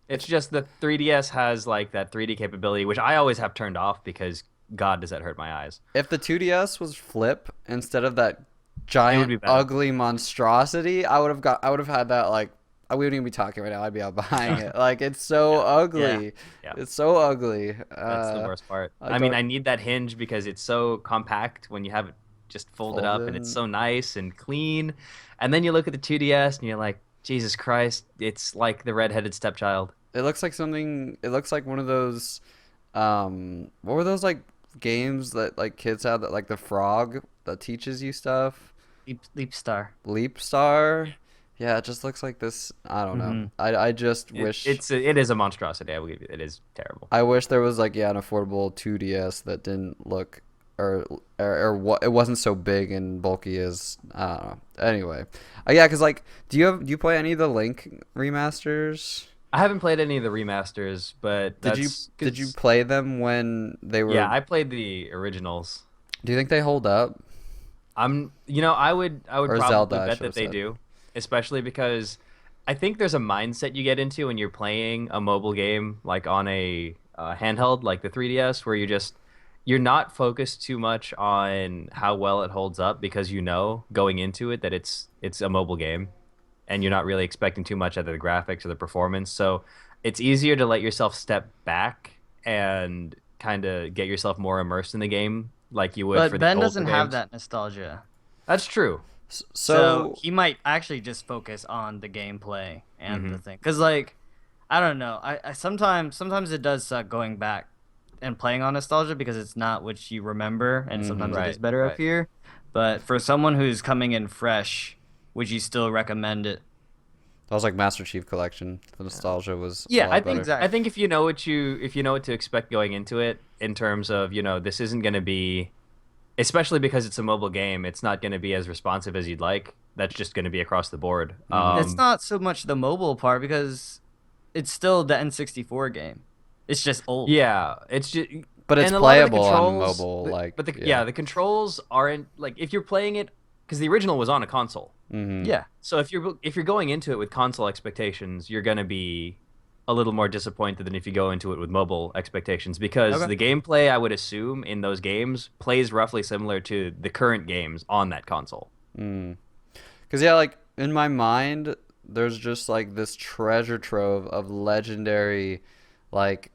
It's just the 3DS has like that 3D capability, which I always have turned off because God, does that hurt my eyes. If the 2DS was flip instead of that It would giant be better. ugly monstrosity, I would have had that like we wouldn't even be talking right now. I'd be out buying it. Like it's so ugly. Yeah. It's so ugly. That's the worst part. I I mean, don't- I need that hinge because it's so compact when you have it just folded up and it's Folded. so nice and clean. And then you look at the 2DS and you're like, Jesus Christ, it's like the redheaded stepchild. It looks like something. It looks like one of those. What were those like games that like kids had that like the frog that teaches you stuff? Leap Star. Leap Star. Yeah, it just looks like this. I don't know. Mhm. I just wish. It is a monstrosity. I will give you. It is terrible. I wish there was like an affordable 2DS that didn't look or what it wasn't so big and bulky as I don't know. Anyway, yeah, because like, do you play any of the Link remasters? I haven't played any of the remasters, but Did you play them when they were? Yeah, I played the originals. Do you think they hold up? I would Or probably Zelda, I bet should have that they said. do, especially because I think there's a mindset you get into when you're playing a mobile game like on a handheld like the 3DS, where you're not focused too much on how well it holds up because you know going into it that it's a mobile game, and you're not really expecting too much out of the graphics or the performance. So it's easier to let yourself step back and kind of get yourself more immersed in the game like you would for But the Ben older doesn't have games. that nostalgia. That's true. So, So he might actually just focus on the gameplay and the thing. Cause like, I don't know. I sometimes it does suck going back and playing on nostalgia because it's not what you remember, and sometimes it is Right, better up right. here. But for someone who's coming in fresh, would you still recommend it? that was like Master Chief Collection. The nostalgia was a Yeah, lot I think better. exactly. I think if you know what to expect going into it, in terms of this isn't going to be, especially because it's a mobile game, it's not going to be as responsive as you'd like. That's just going to be across the board. It's not so much the mobile part because it's still the N64 game. It's just old. Yeah, it's just. But it's and a lot of the playable on controls- mobile, like, but yeah. the controls aren't like if you're playing it because the original was on a console. Mm-hmm. Yeah. So if you're going into it with console expectations, you're going to be a little more disappointed than if you go into it with mobile expectations because Okay. the gameplay, I would assume, in those games plays roughly similar to the current games on that console. Because yeah, like in my mind, there's just like this treasure trove of legendary, like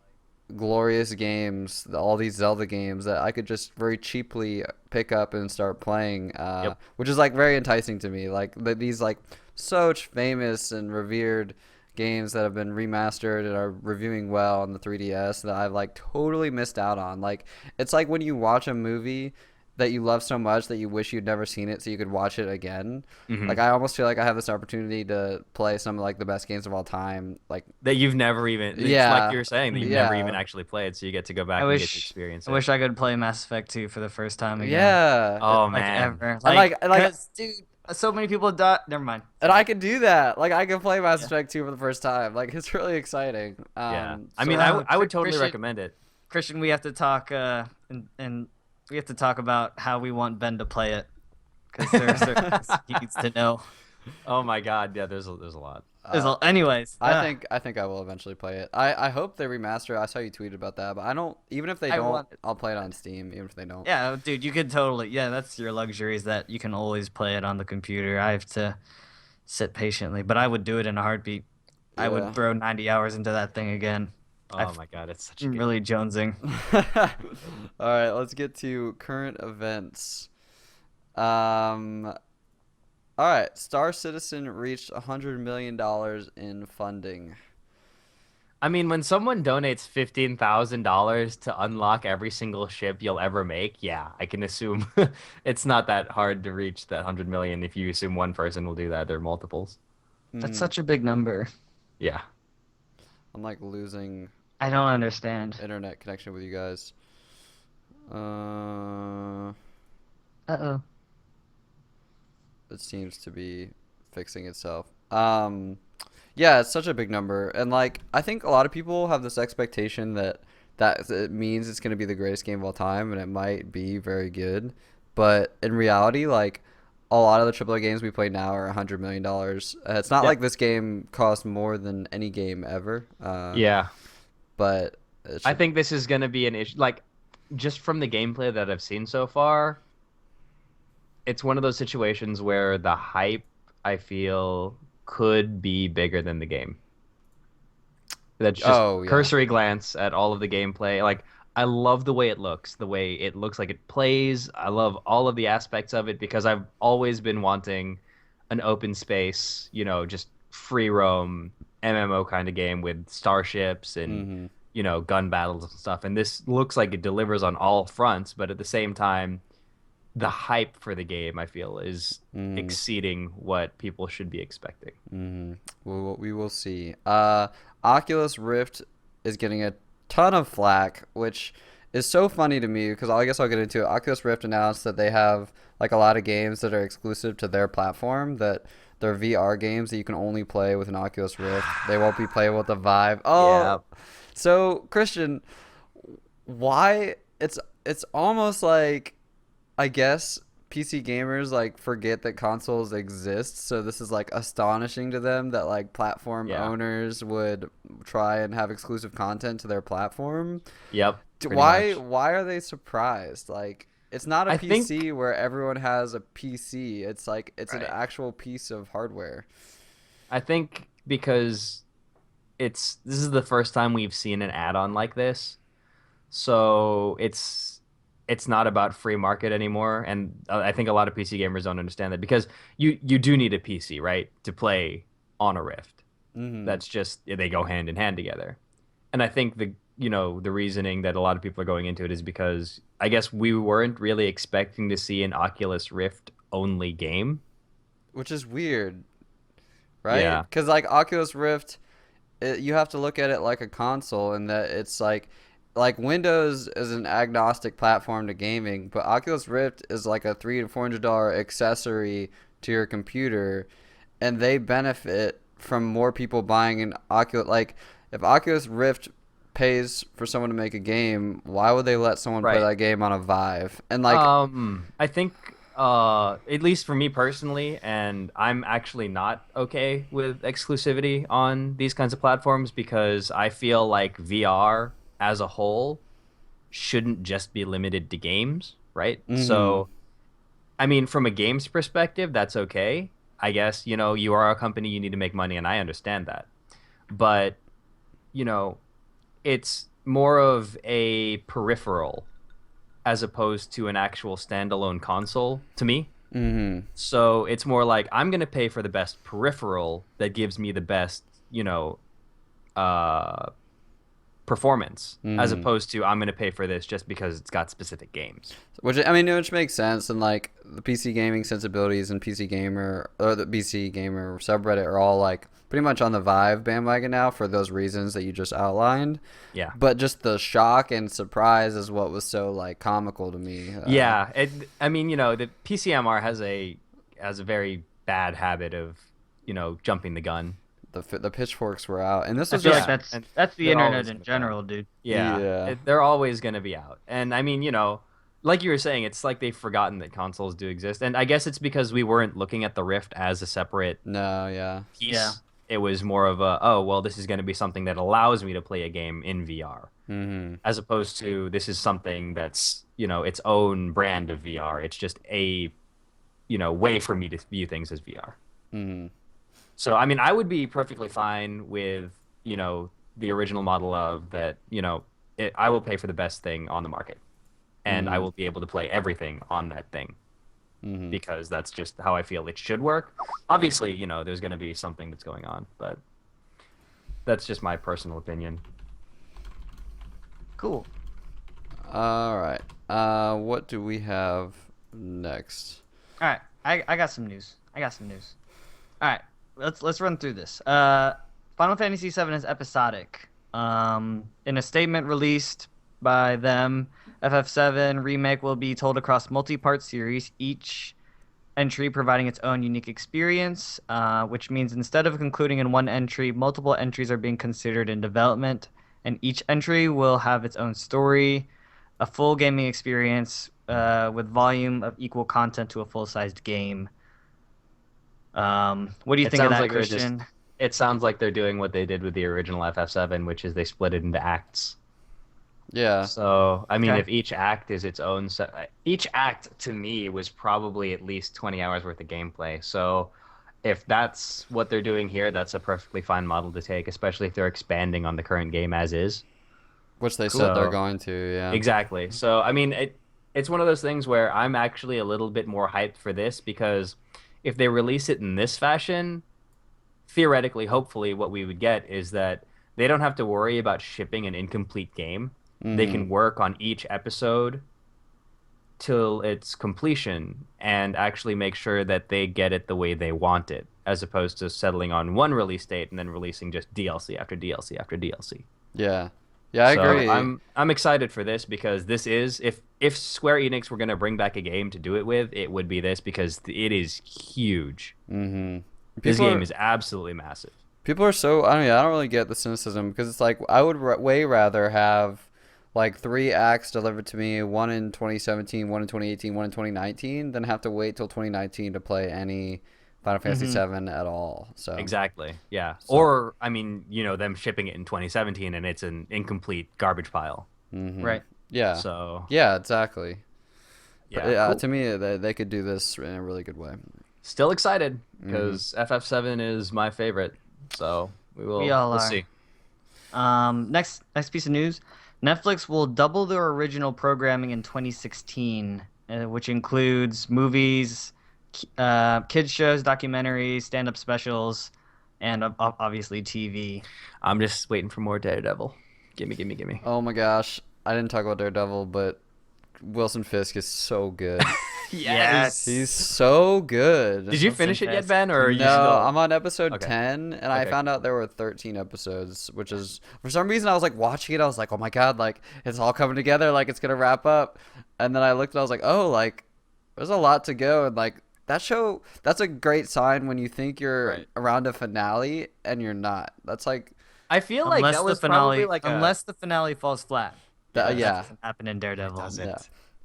glorious games, all these Zelda games that I could just very cheaply pick up and start playing, Yep. which is like very enticing to me. Like these like such famous and revered games that have been remastered and are reviewing well on the 3DS that I've like totally missed out on. Like it's like when you watch a movie that you love so much that you wish you'd never seen it so you could watch it again. Like I almost feel like I have this opportunity to play some of like the best games of all time. Like That you've never even, it's Yeah. like you were saying, that you've never Yeah. even actually played, so you get to go back I and get to wish experience I it. wish I could play Mass Effect 2 for the first time again. yeah. Oh Like man, ever. like- 'cause, dude, so many people died. Never mind. And I could do that. Like I can play Mass Effect 2 for the first time. Like it's really exciting. yeah. I so- mean, I would totally Christian- recommend it. Christian, we have to talk and we have to talk about how we want Ben to play it because there are certain things he needs to know. Oh my god, yeah. There's a lot. Anyways, I think I will eventually play it. I hope they remaster it. I saw you tweeted about that, but I don't. Even if they I don't, want it. I'll play it on Steam. Even if they don't. Yeah, dude, you could totally. Yeah, that's your luxury is that you can always play it on the computer. I have to sit patiently, but I would do it in a heartbeat. I would Yeah. throw 90 hours into that thing again. Oh my god, it's such a I'm good. really jonesing. All right, let's get to current events. Um. All right, Star Citizen reached $100 million in funding. I mean, when someone donates $15,000 to unlock every single ship you'll ever make, yeah, I can assume it's not that hard to reach that 100 million if you assume one person will do that. They're multiples. That's Mm, such a big number. Yeah. I'm like losing I don't understand. internet connection with you guys. Uh, Uh-oh. it seems to be fixing itself. Yeah, it's such a big number, and like I think a lot of people have this expectation that it means it's going to be the greatest game of all time, and it might be very good, but in reality, like a lot of the AAA games we play now are $100 million. It's not Yeah. like this game costs more than any game ever. Yeah. But it I should, think this is going to be an issue. Like, just from the gameplay that I've seen so far, it's one of those situations where the hype, I feel, could be bigger than the game. That's just oh yeah. cursory glance at all of the gameplay. Like, I love the way it looks like it plays. I love all of the aspects of it because I've always been wanting an open space, just free roam MMO kind of game with starships and, Mm-hmm. gun battles and stuff. And this looks like it delivers on all fronts, but at the same time, the hype for the game, I feel, is exceeding what people should be expecting. Mm-hmm. We will see. Oculus Rift is getting a ton of flack, which is so funny to me because I guess I'll get into it. Oculus Rift announced that they have like a lot of games that are exclusive to their platform, that they're VR games that you can only play with an Oculus Rift. They won't be playable with the Vive. Oh, Yeah. so Christian, why it's almost like I guess PC gamers like forget that consoles exist, so this is like astonishing to them that like platform Yeah. owners would try and have exclusive content to their platform. Yep. Pretty Why much. why are they surprised? Like it's not a I think PC where everyone has a PC. It's like it's an Right. actual piece of hardware. I think because this is the first time we've seen an add-on like this, so it's not about free market anymore, and I think a lot of PC gamers don't understand that because you do need a PC, right, to play on a Rift. Mm-hmm. That's just they go hand in hand together, and I think the reasoning that a lot of people are going into it is because I guess we weren't really expecting to see an Oculus Rift only game. Which is weird, right? Yeah. Because like Oculus Rift, you have to look at it like a console, and that it's like Windows is an agnostic platform to gaming, but Oculus Rift is like a $300 to $400 accessory to your computer, and they benefit from more people buying an Oculus. Like if Oculus Rift pays for someone to make a game, why would they let someone play Right. that game on a Vive? And like, I think at least for me personally, and I'm actually not okay with exclusivity on these kinds of platforms because I feel like VR as a whole shouldn't just be limited to games, right? So, I mean, from a games perspective, that's okay. I guess, you are a company, you need to make money, and I understand that. But, you know, it's more of a peripheral as opposed to an actual standalone console to me. mm-hmm. So it's more like I'm going to pay for the best peripheral that gives me the best, uh, performance, as opposed to I'm going to pay for this just because it's got specific games. Which makes sense, and like the PC gaming sensibilities and PC gamer or the PC gamer subreddit are all like pretty much on the Vive bandwagon now for those reasons that you just outlined. Yeah. But just the shock and surprise is what was so like comical to me. Yeah. The PCMR has a very bad habit of, jumping the gun. The pitchforks were out, and this I was feel just like that's the they're internet always in gonna be general, dude. Yeah. Yeah. They're always going to be out. And I mean, like you were saying, it's like they've forgotten that consoles do exist. And I guess it's because we weren't looking at the Rift as a separate no, yeah. piece Yeah. it was more of a, oh, well, this is going to be something that allows me to play a game in VR, as opposed to this is something that's, its own brand of VR. It's just a, way for me to view things as VR. So, I mean, I would be perfectly fine with, the original model of that, I will pay for the best thing on the market, and I will be able to play everything on that thing. Because that's just how I feel it should work. Obviously, there's going to be something that's going on, but that's just my personal opinion. Cool. All right. What do we have next? All right, I got some news. All right, let's run through this. Final Fantasy VII is episodic. In a statement released by them, FF7 Remake will be told across multi-part series, each entry providing its own unique experience, which means instead of concluding in one entry, multiple entries are being considered in development, and each entry will have its own story, a full gaming experience with volume of equal content to a full-sized game. What do you think of that, Christian? It sounds like they're doing what they did with the original FF7, which is they split it into acts. Yeah. So, I mean, if each act is its own each act to me was probably at least 20 hours worth of gameplay. So, if that's what they're doing here, that's a perfectly fine model to take, especially if they're expanding on the current game as is. Which they said they're going to, yeah. Exactly. So, I mean, it's one of those things where I'm actually a little bit more hyped for this, because if they release it in this fashion, theoretically, hopefully, what we would get is that they don't have to worry about shipping an incomplete game. They can work on each episode till its completion and actually make sure that they get it the way they want it, as opposed to settling on one release date and then releasing just DLC after DLC after DLC. Yeah. Yeah, I agree. I'm excited for this, because this is, if Square Enix were going to bring back a game to do it with, it would be this, because it is huge. This game is absolutely massive. People are so, I don't really get the cynicism, because it's like, I would way rather have like 3 acts delivered to me, one in 2017, one in 2018, one in 2019, than have to wait till 2019 to play any Final Fantasy VII at all. So exactly, yeah. So, or, I mean, them shipping it in 2017 and it's an incomplete garbage pile. Right. Yeah. So yeah, exactly. Yeah. Cool. To me, they could do this in a really good way. Still excited, because FF7 is my favorite. So we'll see. Next piece of news. Netflix will double their original programming in 2016, which includes movies, kids shows, documentaries, stand-up specials, and obviously TV. I'm just waiting for more Daredevil. Gimme. Oh my gosh. I didn't talk about Daredevil, but Wilson Fisk is so good. Yes. He's so good. Did you finish it yet, Ben? Or are you No, still... I'm on episode 10, and I found out there were 13 episodes, which is, for some reason, I was like watching it. I was like, oh my God, like it's all coming together. Like it's going to wrap up. And then I looked and I was like, oh, like there's a lot to go. And like that show, that's a great sign when you think you're around a finale and you're not. That's like, I feel like that was finale, probably like unless the finale falls flat. That doesn't happen in Daredevil. It doesn't. Yeah.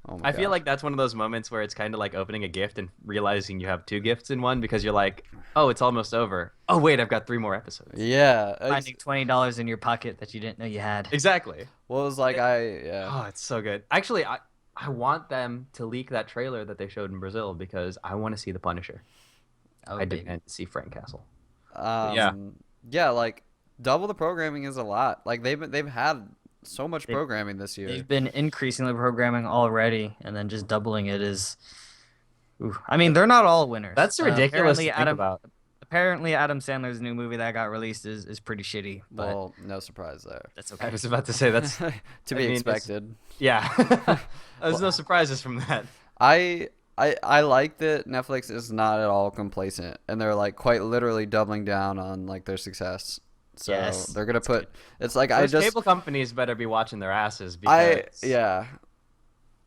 Oh I feel like that's one of those moments where it's kind of like opening a gift and realizing you have 2 gifts in one, because you're like, oh, it's almost over. Oh, wait, I've got 3 more episodes. Yeah. Finding $20 in your pocket that you didn't know you had. Exactly. Well, it was like, Oh, it's so good. Actually, I want them to leak that trailer that they showed in Brazil, because I want to see the Punisher. I demand to see Frank Castle. Yeah, like double the programming is a lot. Like they've had so much programming this year. They've been increasing the programming already, and then just doubling it is. Ooh. I mean, they're not all winners. That's ridiculous to think about. Apparently, Adam Sandler's new movie that got released is pretty shitty. But well, no surprise there. That's okay. I was about to say that's to be expected. Yeah, there's no surprises from that. I like that Netflix is not at all complacent, and they're like quite literally doubling down on like their success. So they're gonna put. It's like those cable companies better be watching their asses, because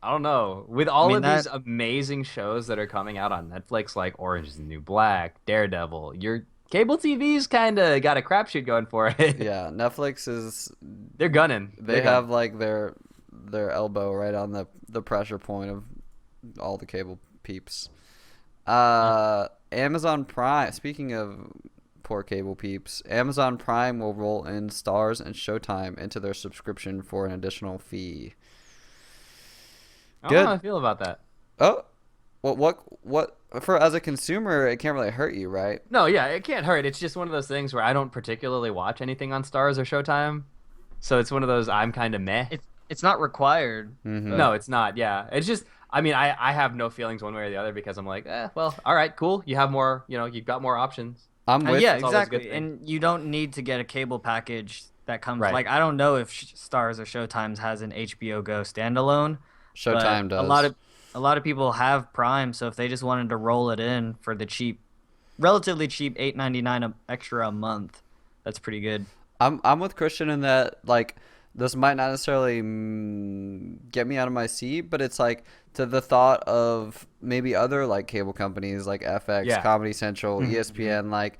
I don't know, with all of these amazing shows that are coming out on Netflix, like Orange is the New Black, Daredevil, your cable TV's kind of got a crapshoot going for it. Yeah, Netflix is. They're gunning. They have like their elbow right on the pressure point of all the cable peeps. Amazon Prime. Speaking of poor cable peeps. Amazon Prime will roll in Starz and Showtime into their subscription for an additional fee. I don't know how I feel about that. Oh, what? For as a consumer, it can't really hurt you, right? No, yeah, it can't hurt. It's just one of those things where I don't particularly watch anything on Starz or Showtime, so it's one of those I'm kind of meh. It's not required. No, it's not. Yeah, it's just. I mean, I have no feelings one way or the other because I'm like, well, all right, cool. You have more. You've got more options. I'm with. Yeah, It's always a good exactly. thing. And you don't need to get a cable package that comes. Right. Like I don't know if Stars or Showtimes has an HBO Go standalone. Showtime but does. A lot of people have Prime, so if they just wanted to roll it in for the cheap, relatively cheap $8.99 extra a month, that's pretty good. I'm with Christian in that, like, this might not necessarily get me out of my seat, but it's like to the thought of maybe other like cable companies like FX, Yeah. Comedy Central, ESPN, like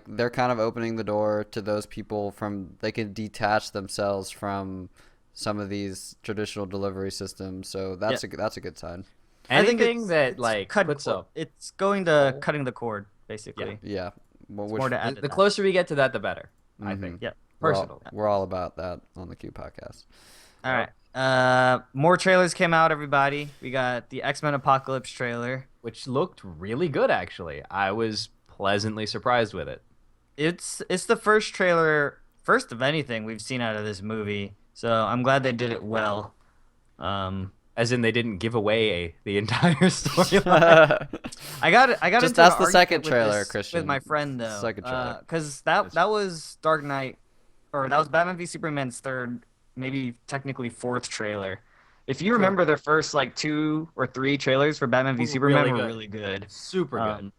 they're kind of opening the door to those people from they can detach themselves from some of these traditional delivery systems. So that's a good sign. Anything that like puts up. It's going to cutting the cord basically. Yeah. Well, More to add to The that. closer we get to that, the better. I think. Yeah. Personally. We're all about that on the Q podcast. All right. More trailers came out, everybody. We got the X-Men Apocalypse trailer. Which looked really good, actually. I was pleasantly surprised with it. It's the first of anything we've seen out of this movie. So I'm glad they did it well. As in, they didn't give away the entire storyline. I got Just into that's an the second argument with trailer, this Christian. with my friend though. Second trailer. Because that was Dark Knight, or that was Batman v Superman's third, maybe technically fourth trailer. If you remember their first like 2 or 3 trailers for Batman v Superman were really good. Super good.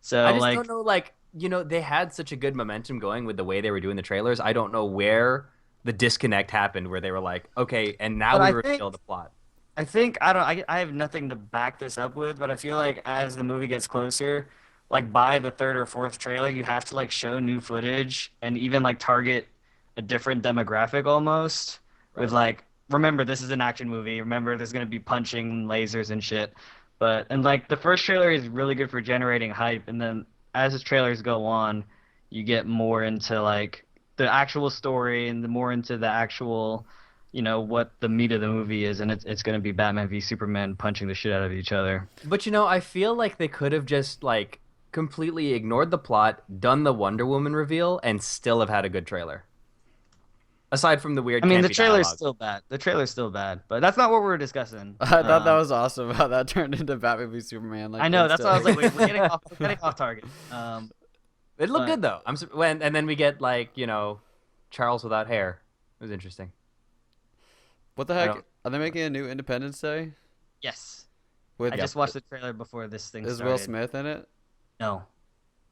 So I just like, don't know, they had such a good momentum going with the way they were doing the trailers. I don't know where the disconnect happened where they were like, okay, and now we reveal the plot. I think I have nothing to back this up with, but I feel like as the movie gets closer, like by the third or fourth trailer, you have to like show new footage and even like target a different demographic almost. With like, remember this is an action movie. Remember there's gonna be punching and lasers and shit. And like the first trailer is really good for generating hype, and then as the trailers go on, you get more into like the actual story and the more into the actual, what the meat of the movie is, and it's going to be Batman v Superman punching the shit out of each other. But I feel like they could have just like completely ignored the plot, done the Wonder Woman reveal, and still have had a good trailer. Aside from the weird. I mean, the campy trailer's dialogue. still bad. The trailer's still bad, but that's not what we're discussing. I thought that was awesome how that turned into Batman v Superman. Like, I know, that's why I was like, wait, we're getting off target. It looked good though. And then we get like Charles without hair. It was interesting. What the heck? Are they making a new Independence Day? Yes. With I just watched the trailer before this thing started. Is Will Smith in it? No.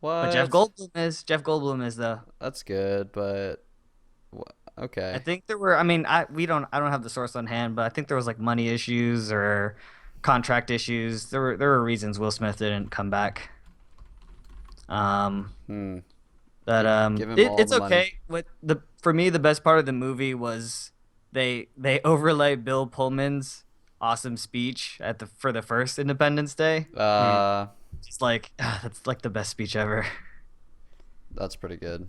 What? But Jeff Goldblum is though. That's good, but okay. I think there were. I mean, I don't have the source on hand, but I think there was like money issues or contract issues. There were reasons Will Smith didn't come back. But it's okay. For me, the best part of the movie was they overlay Bill Pullman's awesome speech for the first Independence Day. It's like that's like the best speech ever. That's pretty good.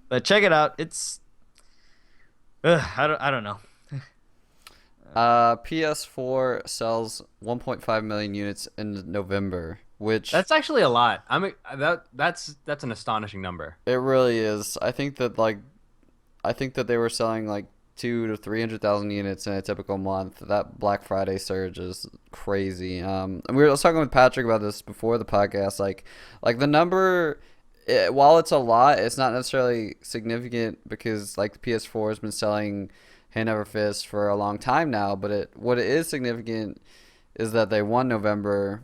But check it out. It's I don't know. PS4 sells 1.5 million units in November, which that's actually a lot. That's an astonishing number. It really is. I think that they were selling like 200,000 to 300,000 units in a typical month. That Black Friday surge is crazy. And I was talking with Patrick about this before the podcast. Like the number, while it's a lot, it's not necessarily significant because like the PS4 has been selling hand over fist for a long time now. But what it is significant is that they won November,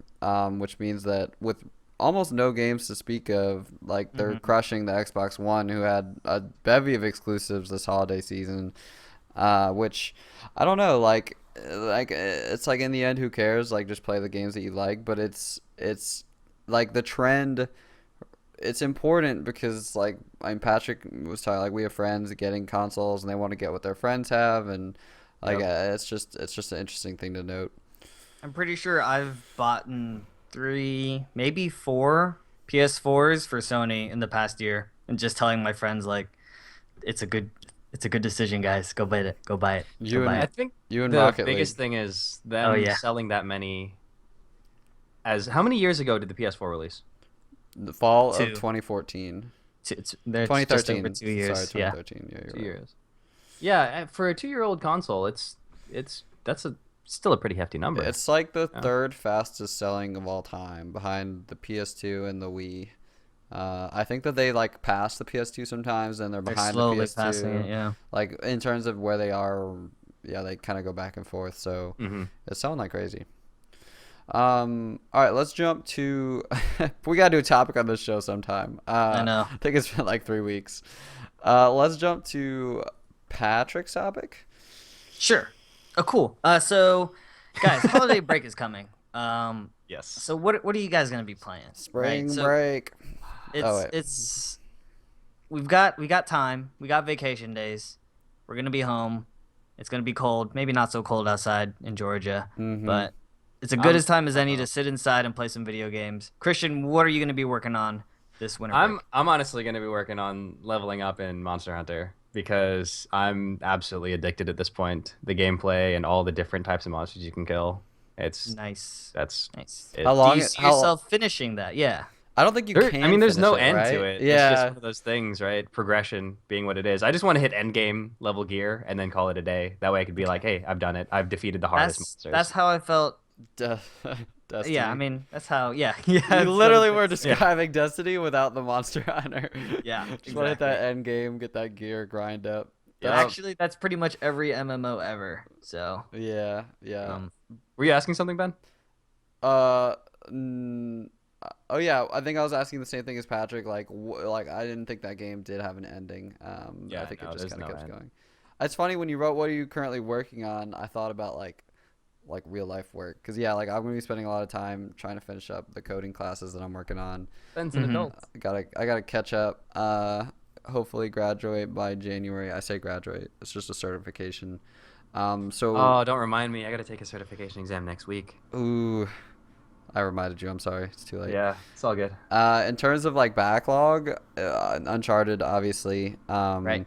which means that with almost no games to speak of, like they're crushing the Xbox One, who had a bevy of exclusives this holiday season. Which I don't know, like it's like in the end, who cares? Like just play the games that you like. But it's like the trend. It's important because like Patrick was talking, like we have friends getting consoles and they want to get what their friends have, and like it's just an interesting thing to note. I'm pretty sure I've bought 3, maybe 4 PS4s for Sony in the past year, and just telling my friends like, it's a good decision, guys. Go buy it. Go buy it. Go You buy I and it. think you and the Rocket biggest League. thing is Oh them yeah, selling that many. As how many years ago did the PS4 release? The fall of two. 2014. It's just over 2013. 2 years. Sorry, Yeah. 2013. Yeah, you're 2 years. Yeah, for a 2-year-old console, that's still a pretty hefty number. It's like the Yeah. third fastest selling of all time, behind the PS2 and the Wii. I think that they like pass the PS2 sometimes, and they're They're behind the slowly PS2. passing it. Yeah. Like in terms of where they are, yeah, they kind of go back and forth. So Mm-hmm. it's selling like crazy. All right, let's jump to. We gotta do a topic on this show sometime. I know. I think it's been like 3 weeks. Let's jump to Patrick's topic. Sure. Oh, cool. So, guys, holiday break is coming. Yes. So what are you guys gonna be playing? Spring Right, so break. wait. it's we got time. We got vacation days. We're gonna be home. It's gonna be cold. Maybe not so cold outside in Georgia, Mhm. but it's a good as time as any uh-oh. to sit inside and play some video games. Christian, what are you gonna be working on this winter break? I'm honestly going to be working on leveling up in Monster Hunter because I'm absolutely addicted at this point. The gameplay and all the different types of monsters you can kill. It's Nice. that's Nice. it. How long? Do you see yourself finishing that? Yeah. I don't think you There, can. I mean, there's finish no it, end right? to it. It's Yeah. just one of those things, right? Progression being what it is. I just want to hit end game level gear and then call it a day. That way I could be like, hey, I've done it. I've defeated the hardest monsters. That's how I felt. Destiny. Yeah, I mean, that's how. Yeah, yeah. You literally were just. describing Destiny without the Monster Hunter. Yeah, Just want to hit that exactly. end game, get that gear, grind up. Yeah. Actually, that's pretty much every MMO ever. So, Yeah. Were you asking something, Ben? Uh, oh yeah. I think I was asking the same thing as Patrick. Like, like I didn't think that game did have an ending. Yeah, I think no, it just there's kind of no kept end. going. It's funny when you wrote what are you currently working on. I thought about like real life work, because yeah, like I'm gonna be spending a lot of time trying to finish up the coding classes that I'm working on. Ben's an Mhm. adult. I gotta catch up. Hopefully graduate by January. I say graduate. It's just a certification. So Oh, don't remind me. I got to take a certification exam next week. ooh, I reminded you. I'm sorry. It's too late. Yeah, it's all good. In terms of like backlog, Uncharted, obviously. Right.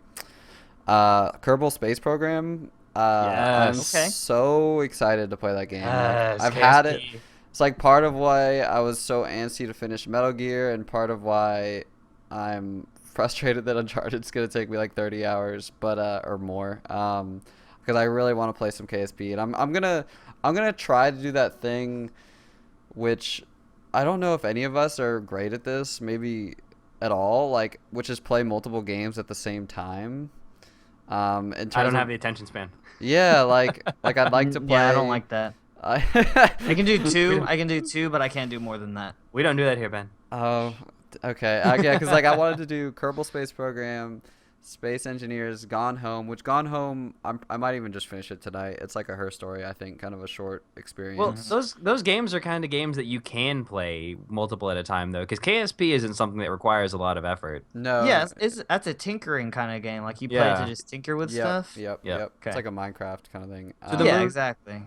Kerbal Space Program. I'm Yes. Okay. so excited to play that game. Like, Yes, I've had it. KSP. It's like part of why I was so antsy to finish Metal Gear, and part of why I'm frustrated that Uncharted's gonna take me like 30 hours, but or more. Because I really want to play some KSP, and I'm gonna try to do that thing, which I don't know if any of us are great at this, maybe at all, like which is play multiple games at the same time. In terms I don't of, have the attention span. yeah, like I'd like to play. Yeah, I don't like that. I I can do two. I can do two, but I can't do more than that. We don't do that here, Ben. Oh, okay. Yeah, because like I wanted to do Kerbal Space Program, Space Engineers, Gone Home, which Gone Home I might even just finish it tonight. It's like a her story, I think, kind of a short experience. Well, those games are kind of games that you can play multiple at a time, though, because KSP isn't something that requires a lot of effort. No. Yeah, that's a tinkering kind of game. Like you play Yeah. to just tinker with Yep, stuff. Yep. Yep. It's Okay. like a Minecraft kind of thing. To the Yeah, moon. exactly.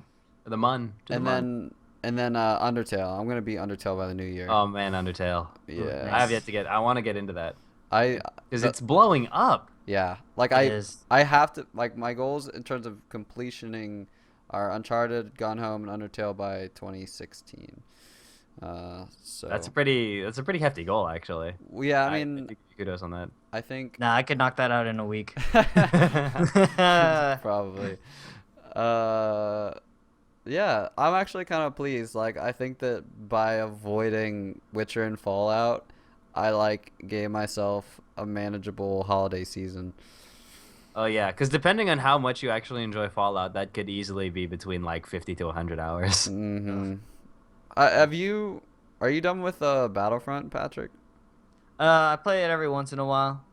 The Mun. To the and Mun. then Undertale. I'm gonna beat Undertale by the new year. Oh man, Undertale. Yeah. I have yet to get. I want to get into that I because the- it's blowing up. yeah, like It is. I have to, like, my goals in terms of completioning are Uncharted, Gone Home, and Undertale by 2016. So That's a pretty hefty goal, actually. well, yeah, I mean, think kudos on that. I think Nah, I could knock that out in a week. probably. Yeah, I'm actually kind of pleased. Like, I think that by avoiding Witcher and Fallout, I like gave myself a manageable holiday season. Oh yeah, because depending on how much you actually enjoy Fallout, that could easily be between like 50 to 100 hours. Mm-hmm. Are you done with Battlefront, Patrick? I play it every once in a while.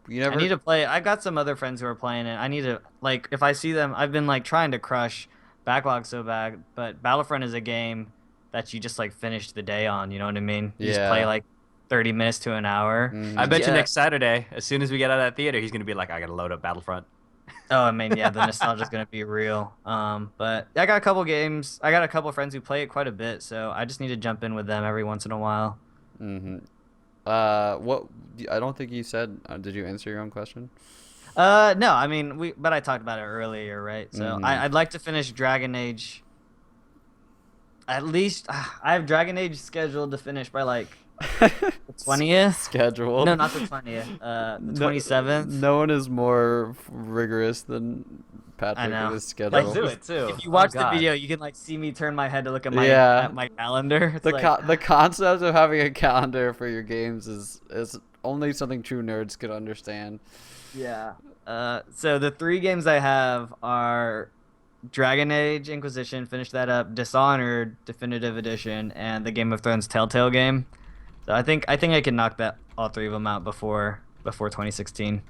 You never. I need to play. I've got some other friends who are playing it. I need to, like, if I see them, I've been like trying to crush backlog so bad, but Battlefront is a game that you just like finish the day on. You know what I mean? You just Yeah. play like 30 minutes to an hour. Mhm. I bet you Yeah. next Saturday, as soon as we get out of that theater, he's gonna be like, "I gotta load up Battlefront." Oh, I mean, yeah, the nostalgia's gonna be real. But I got a couple games. I got a couple friends who play it quite a bit, so I just need to jump in with them every once in a while. Mm-hmm. What? I don't think you said. Did you answer your own question? No, I mean but I talked about it earlier, right? So Mm-hmm. I'd like to finish Dragon Age. At least I have Dragon Age scheduled to finish by like the 20th. Scheduled. No, not the 20th. The 27th. No one is more rigorous than I Patrick know. with his schedule. Like, Let's do it too. If you Oh, watch the God. video, you can like see me turn my head to look at Yeah. my calendar. It's The concept of having a calendar for your games is only something true nerds could understand. yeah. So the 3 games I have are Dragon Age Inquisition, finish that up, Dishonored Definitive Edition, and the Game of Thrones Telltale game. So I think I can knock that all 3 of them out before 2016.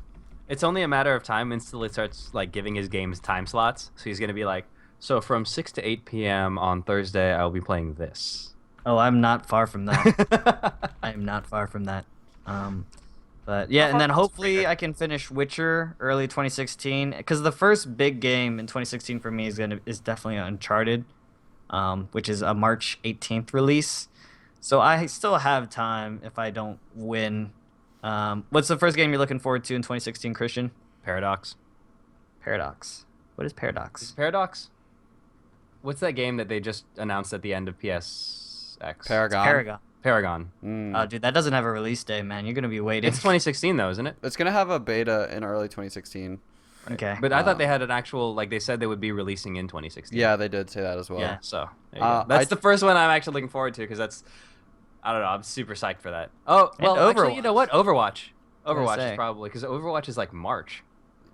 It's only a matter of time until it starts like giving his games time slots. So he's gonna be like, so from 6 to 8 p.m. on Thursday, I'll be playing this. Oh, I'm not far from that. I am not far from that. But yeah, and then hopefully I can finish Witcher early 2016 because the first big game in 2016 for me is definitely Uncharted, which is a March 18th release. So I still have time if I don't win. What's the first game you're looking forward to in 2016, Christian? Paradox. Paradox. What is Paradox? Is Paradox? What's that game that they just announced at the end of PSX? Paragon. Paragon. Paragon. Oh, dude, that doesn't have a release day, man. You're gonna be waiting. It's 2016 though, isn't it? It's gonna have a beta in early 2016. Okay. But I thought they had an actual, like they said they would be releasing in 2016. Yeah, they did say that as well. Yeah. So there you go. That's the first one I'm actually looking forward to because that's, I don't know, I'm super psyched for that. Oh, well, actually, you know what? Overwatch. Overwatch is probably, because Overwatch is like March.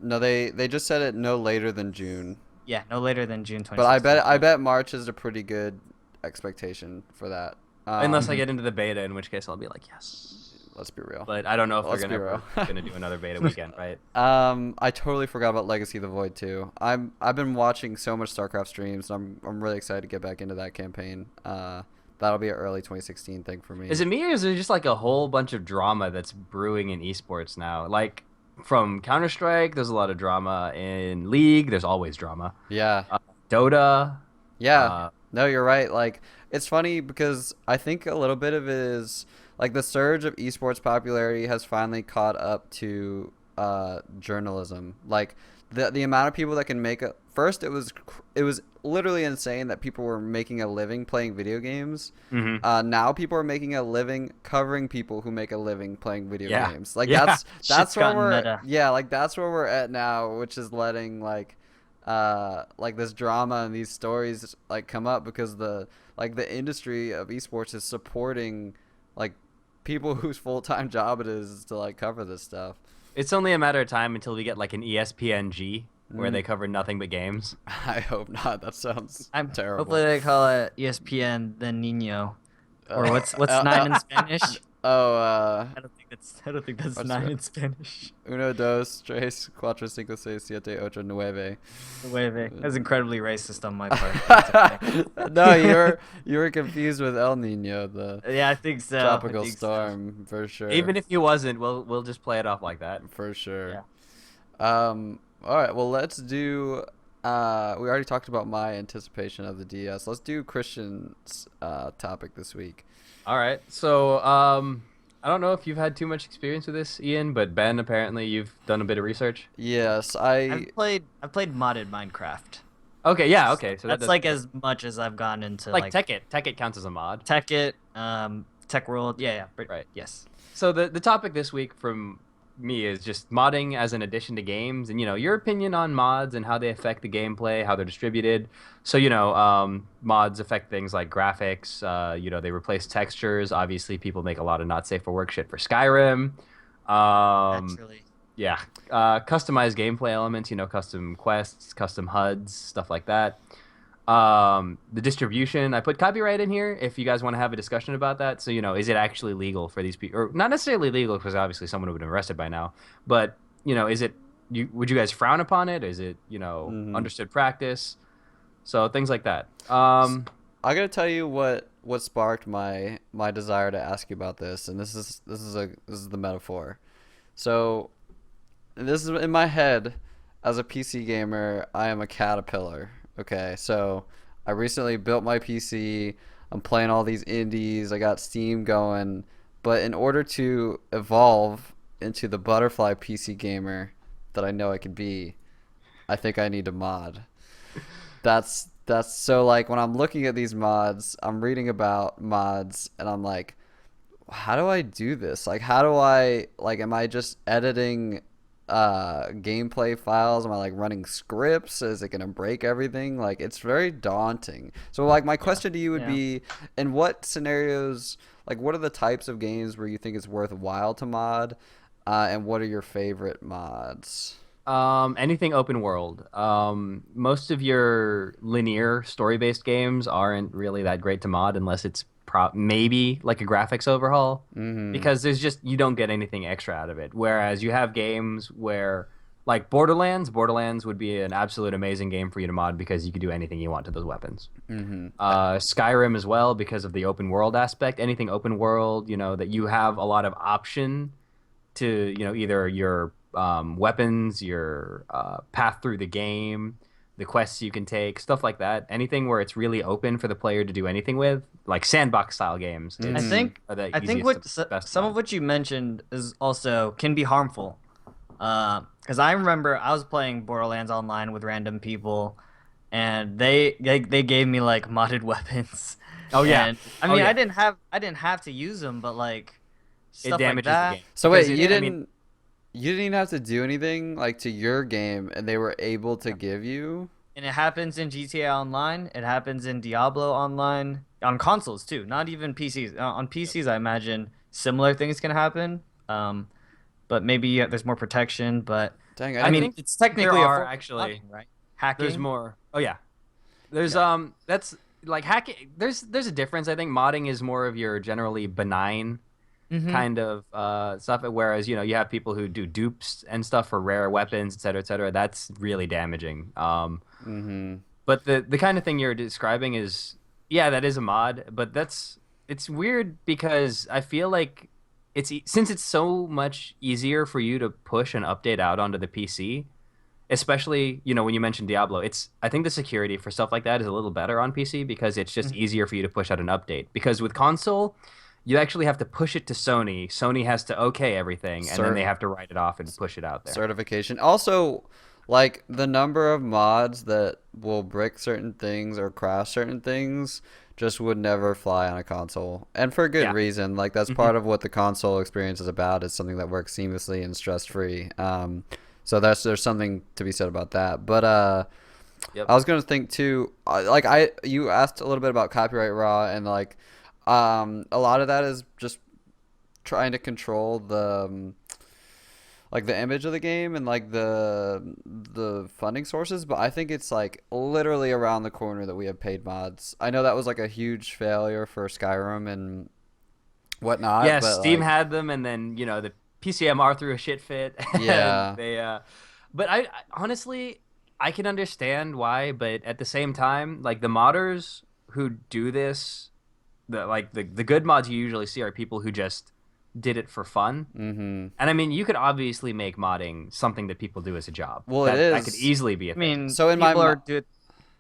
No, they just said it no later than June. Yeah, no later than June 2016. But I bet March is a pretty good expectation for that. Unless I get into the beta, in which case I'll be like, yes. Let's be real. But I don't know if Let's they're gonna do another beta weekend, right? I totally forgot about Legacy of the Void too. I've been watching so much StarCraft streams, and I'm really excited to get back into that campaign. That'll be an early 2016 thing for me. Is it me or is it just like a whole bunch of drama that's brewing in esports now? Like from Counter-Strike, there's a lot of drama. In League, there's always drama. Yeah. Dota. Yeah. No, you're right. Like, it's funny because I think a little bit of it is like the surge of esports popularity has finally caught up to journalism. Like the amount of people that can make first it was literally insane that people were making a living playing video games. Mm-hmm. Now people are making a living covering people who make a living playing video games. Like that's Shit's where we're meta. that's where we're at now, which is letting like this drama and these stories like come up because the industry of esports is supporting like people whose full-time job it is to like cover this stuff. It's only a matter of time until we get like an ESPNG where they cover nothing but games. I hope not. That sounds terrible. Hopefully they call it ESPN the Niño, or what's 9 in Spanish? Oh, I don't think that's 9 in Spanish. Uno, dos, tres, cuatro, cinco, seis, siete, ocho, nueve. That's incredibly racist on my part. No, you were confused with El Nino, Yeah, I think so. tropical storm for sure. Even if you wasn't, we'll just play it off like that. For sure. Yeah. All right. Well, let's do. We already talked about my anticipation of the DS. Let's do Christian's topic this week. All right. So, I don't know if you've had too much experience with this, Ian, but Ben, apparently you've done a bit of research. Yes, I've played modded Minecraft. Okay. Yeah. Okay. So that's like as much as I've gone into like Tekkit. Tekkit counts as a mod. Tekkit, Tech World. Yeah. Right. Yes. So the topic this week from me is just modding as an addition to games, and your opinion on mods and how they affect the gameplay, how they're distributed. So mods affect things like graphics. They replace textures. Obviously, people make a lot of not safe for work shit for Skyrim. Naturally. Yeah. Customized gameplay elements. Custom quests, custom HUDs, stuff like that. The distribution, I put copyright in here if you guys want to have a discussion about that. So, is it actually legal for these people, or not necessarily legal because obviously someone would have been arrested by now, but is it, would you guys frown upon it? Is it, understood practice? So things like that. I gotta tell you what sparked my desire to ask you about this. And this is the metaphor. So this is in my head as a PC gamer. I am a caterpillar. Okay, so I recently built my PC. I'm playing all these indies. I got Steam going. But in order to evolve into the butterfly PC gamer that I know I could be, I think I need to mod. That's so like when I'm looking at these mods, I'm reading about mods and I'm like, how do I do this? Like how do I like am I just editing gameplay files? Am I like running scripts? Is it gonna break everything? Like it's very daunting. So like my question to you would be, in what scenarios, like what are the types of games where you think it's worthwhile to mod, and what are your favorite mods? Anything open world. Most of your linear story-based games aren't really that great to mod unless it's maybe like a graphics overhaul, because there's just you don't get anything extra out of it. Whereas you have games where like Borderlands would be an absolute amazing game for you to mod because you could do anything you want to those weapons. Skyrim as well because of the open world aspect. Anything open world, that you have a lot of option to, either your weapons, your path through the game, the quests you can take, stuff like that. Anything where it's really open for the player to do anything with, like sandbox style games. I think some of what you mentioned is also can be harmful. Because I remember I was playing Borderlands online with random people, and they gave me like modded weapons. Oh yeah. And, I mean, I didn't have to use them, but like stuff it damages like that. the game. So wait, you didn't even have to do anything like to your game, and they were able to give you. And it happens in GTA Online. It happens in Diablo Online on consoles too. Not even PCs. On PCs, I imagine similar things can happen. But maybe there's more protection. But Dang, I mean, it's technically actually right. Hacking. There's more. Oh yeah. There's that's like hacking. There's a difference. I think modding is more of your generally benign kind of stuff, whereas you have people who do dupes and stuff for rare weapons, etc. That's really damaging. But the kind of thing you're describing is that is a mod, but it's weird because I feel like since it's so much easier for you to push an update out onto the PC, especially when you mentioned Diablo, I think the security for stuff like that is a little better on PC because it's just easier for you to push out an update. Because with console, you actually have to push it to Sony. Sony has to okay everything, and then they have to write it off and push it out there. Certification. Also, like the number of mods that will brick certain things or crash certain things just would never fly on a console, and for good reason. Like that's part of what the console experience is about. Is something that works seamlessly and stress free. So there's something to be said about that. But I was gonna think too. You asked a little bit about copyright raw and like. A lot of that is just trying to control the like the image of the game and like the funding sources, but I think it's like literally around the corner that we have paid mods. I know that was like a huge failure for Skyrim and whatnot. Yeah, but Steam had them, and then the PCMR threw a shit fit. Yeah. But I honestly I can understand why, but at the same time, like the modders who do this. The good mods you usually see are people who just did it for fun. And I mean, you could obviously make modding something that people do as a job. Well, that could easily be a thing. I mean, so people are doing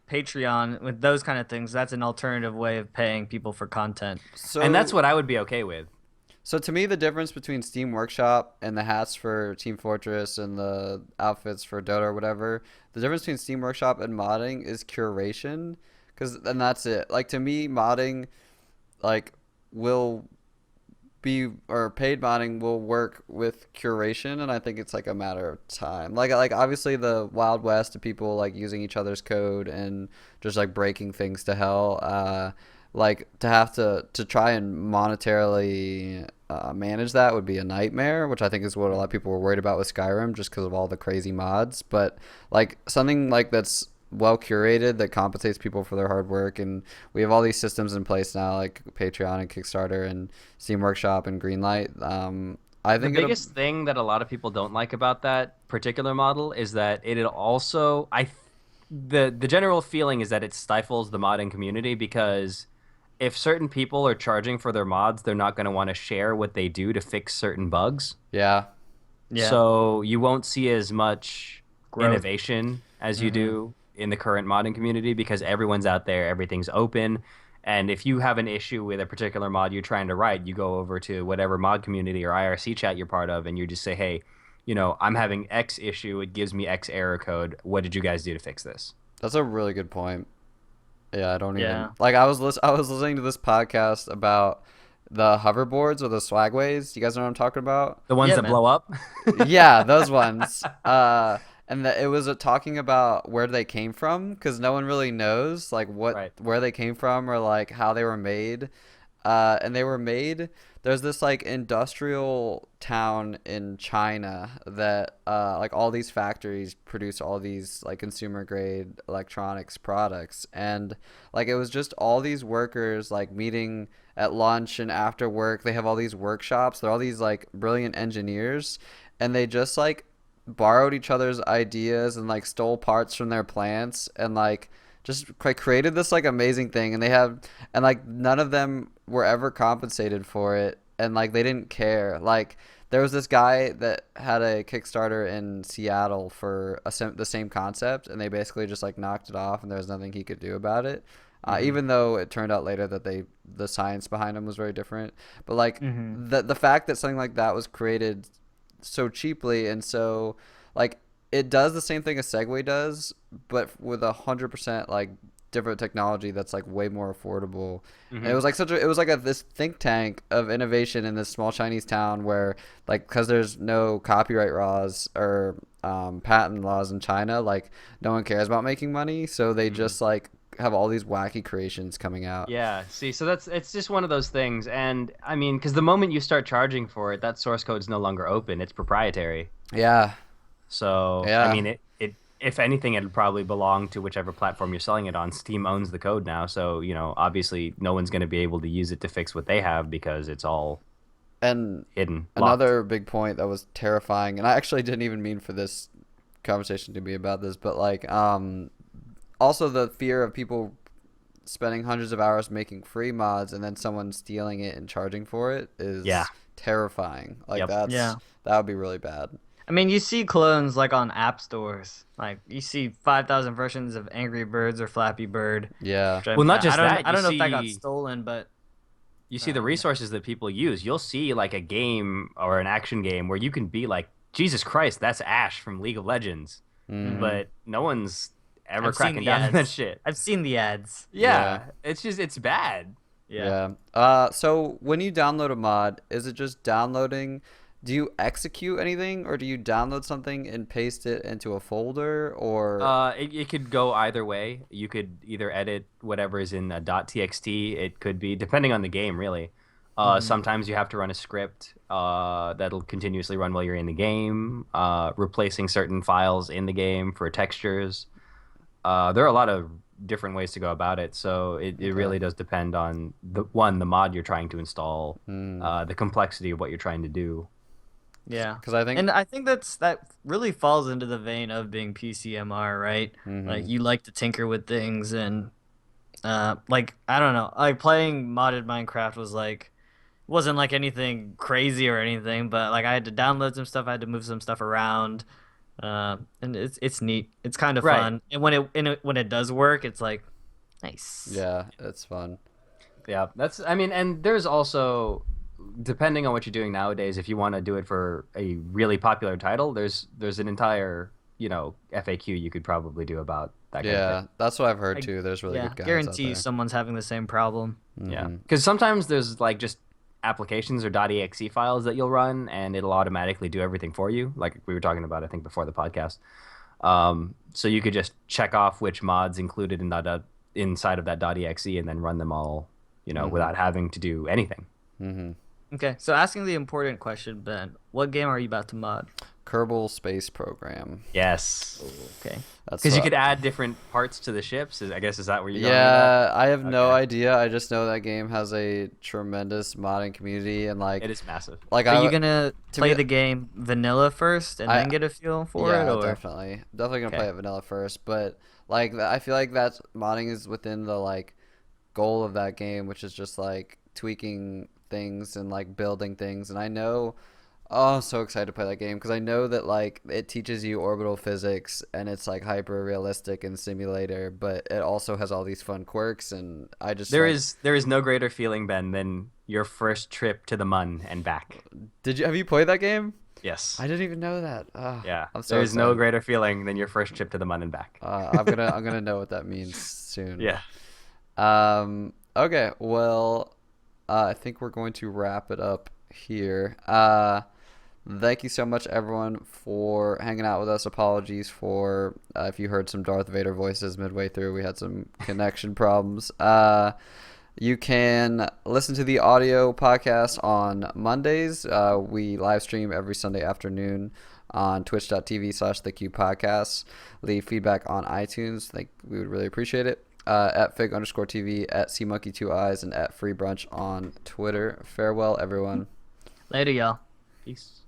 Patreon with those kind of things. That's an alternative way of paying people for content. And that's what I would be okay with. So to me, the difference between Steam Workshop and the hats for Team Fortress and the outfits for Dota or whatever, the difference between Steam Workshop and modding is curation. And that's it. Like to me, modding like will be, or paid modding will work with curation, and I think it's like a matter of time. Like obviously the Wild West of people like using each other's code and just like breaking things to hell, like to have to try and monetarily manage that would be a nightmare, which I think is what a lot of people were worried about with Skyrim just because of all the crazy mods. But like something like that's well curated that compensates people for their hard work, and we have all these systems in place now like Patreon and Kickstarter and Steam Workshop and Greenlight. I think the biggest thing that a lot of people don't like about that particular model is that it also the general feeling is that it stifles the modding community, because if certain people are charging for their mods, they're not going to want to share what they do to fix certain bugs. Yeah. So you won't see as much innovation as you do in the current modding community, because everyone's out there, everything's open, And if you have an issue with a particular mod you're trying to write, you go over to whatever mod community or IRC chat you're part of, and you just say, hey, I'm having X issue. It gives me X error code. What did you guys do to fix this? That's a really good point. Yeah, I don't Yeah. even like. I was listening to this podcast about the hoverboards or the swagways. You guys know what I'm talking about? The ones Yeah, that man. blow up? Yeah, those ones. And it was talking about where they came from because no one really knows like Right. where they came from or like how they were made. And they were made. There's this like industrial town in China that like all these factories produce all these like consumer grade electronics products, and like it was just all these workers like meeting at lunch and after work. They have all these workshops. They're all these like brilliant engineers, and they just like borrowed each other's ideas and like stole parts from their plants and like just like created this like amazing thing. And they have, and like none of them were ever compensated for it, and like they didn't care. Like there was this guy that had a Kickstarter in Seattle for the same concept, and they basically just like knocked it off, and there was nothing he could do about it. Even though it turned out later that the science behind them was very different. But like the fact that something like that was created so cheaply, and so like it does the same thing a Segway does, but with 100% like different technology that's like way more affordable. And it was like this think tank of innovation in this small Chinese town where like because there's no copyright laws or patent laws in China, like no one cares about making money, so they just like have all these wacky creations coming out. Yeah, see, so it's just one of those things. And I mean, because the moment you start charging for it, that source code is no longer open. It's proprietary. Yeah. So, Yeah. I mean, it if anything, it'd probably belong to whichever platform you're selling it on. Steam owns the code now. So, obviously no one's going to be able to use it to fix what they have because it's all And hidden. another big point that was terrifying, and I actually didn't even mean for this conversation to be about this, but like also the fear of people spending hundreds of hours making free mods and then someone stealing it and charging for it is terrifying. Like Yep. that would be really bad. I mean, you see clones like on app stores. Like you see 5,000 versions of Angry Birds or Flappy Bird. Yeah. Well, not just that. I don't know if that got see- stolen, but You see the resources that people use. You'll see like a game or an action game where you can be like, Jesus Christ, that's Ash from League of Legends. But no one's ever I've seen cracking the down on ads. that shit. I've seen the ads. Yeah, it's bad. Yeah. So when you download a mod, is it just downloading? Do you execute anything, or do you download something and paste it into a folder, or? It could go either way. You could either edit whatever is in a .txt. It could be depending on the game, really. Sometimes you have to run a script that'll continuously run while you're in the game, replacing certain files in the game for textures. There are a lot of different ways to go about it, so it really does depend on the mod you're trying to install, the complexity of what you're trying to do. Yeah. Because I think that really falls into the vein of being PCMR, right? Like you like to tinker with things, and like I don't know, like playing modded Minecraft was like wasn't like anything crazy or anything, but like I had to download some stuff, I had to move some stuff around, and it's neat. It's kind of Right. fun, and when it does work, it's like nice. Yeah, it's fun. Yeah, I mean, and there's also, depending on what you're doing nowadays, if you want to do it for a really popular title, there's an entire, FAQ you could probably do about that kind of Yeah, thing. that's what I've heard too. There's really Yeah, good guides guarantee out you someone's having the same problem. there. Yeah, because sometimes there's like just applications or .exe files that you'll run, and it'll automatically do everything for you, like we were talking about, I think, before the podcast. So you could just check off which mods included in that inside of that .exe, and then run them all, without having to do anything. Okay, so asking the important question, Ben, what game are you about to mod? Kerbal Space Program. Yes, Okay. That's because you what- could add different parts to the ships. I guess is that where you're going? Yeah, I have no Okay. idea. I just know that game has a tremendous modding community, and like It is massive. like Are you gonna to play me- the game vanilla first and then get a feel for yeah, it, or definitely gonna Okay. play it vanilla first, but like I feel like that modding is within the like goal of that game, which is just like tweaking things and like building things. And I know Oh, I'm so excited to play that game because I know that like it teaches you orbital physics and it's like hyper realistic and simulator, but it also has all these fun quirks and I just There like. is there is no greater feeling, Ben, than your first trip to the Mun and back. Have you played that game? Yes. I didn't even know that. Yeah. I'm so There is no excited. greater feeling than your first trip to the Mun and back. I'm gonna know what that means soon. Yeah. Okay. Well, I think we're going to wrap it up here. Thank you so much, everyone, for hanging out with us. Apologies for if you heard some Darth Vader voices midway through. We had some connection problems. You can listen to the audio podcast on Mondays. We live stream every Sunday afternoon on twitch.tv/thecube podcasts. Leave feedback on iTunes. We would really appreciate it. At fig_TV, at cmonkey2eyes, and at freebrunch on Twitter. Farewell, everyone. Later, y'all. Peace.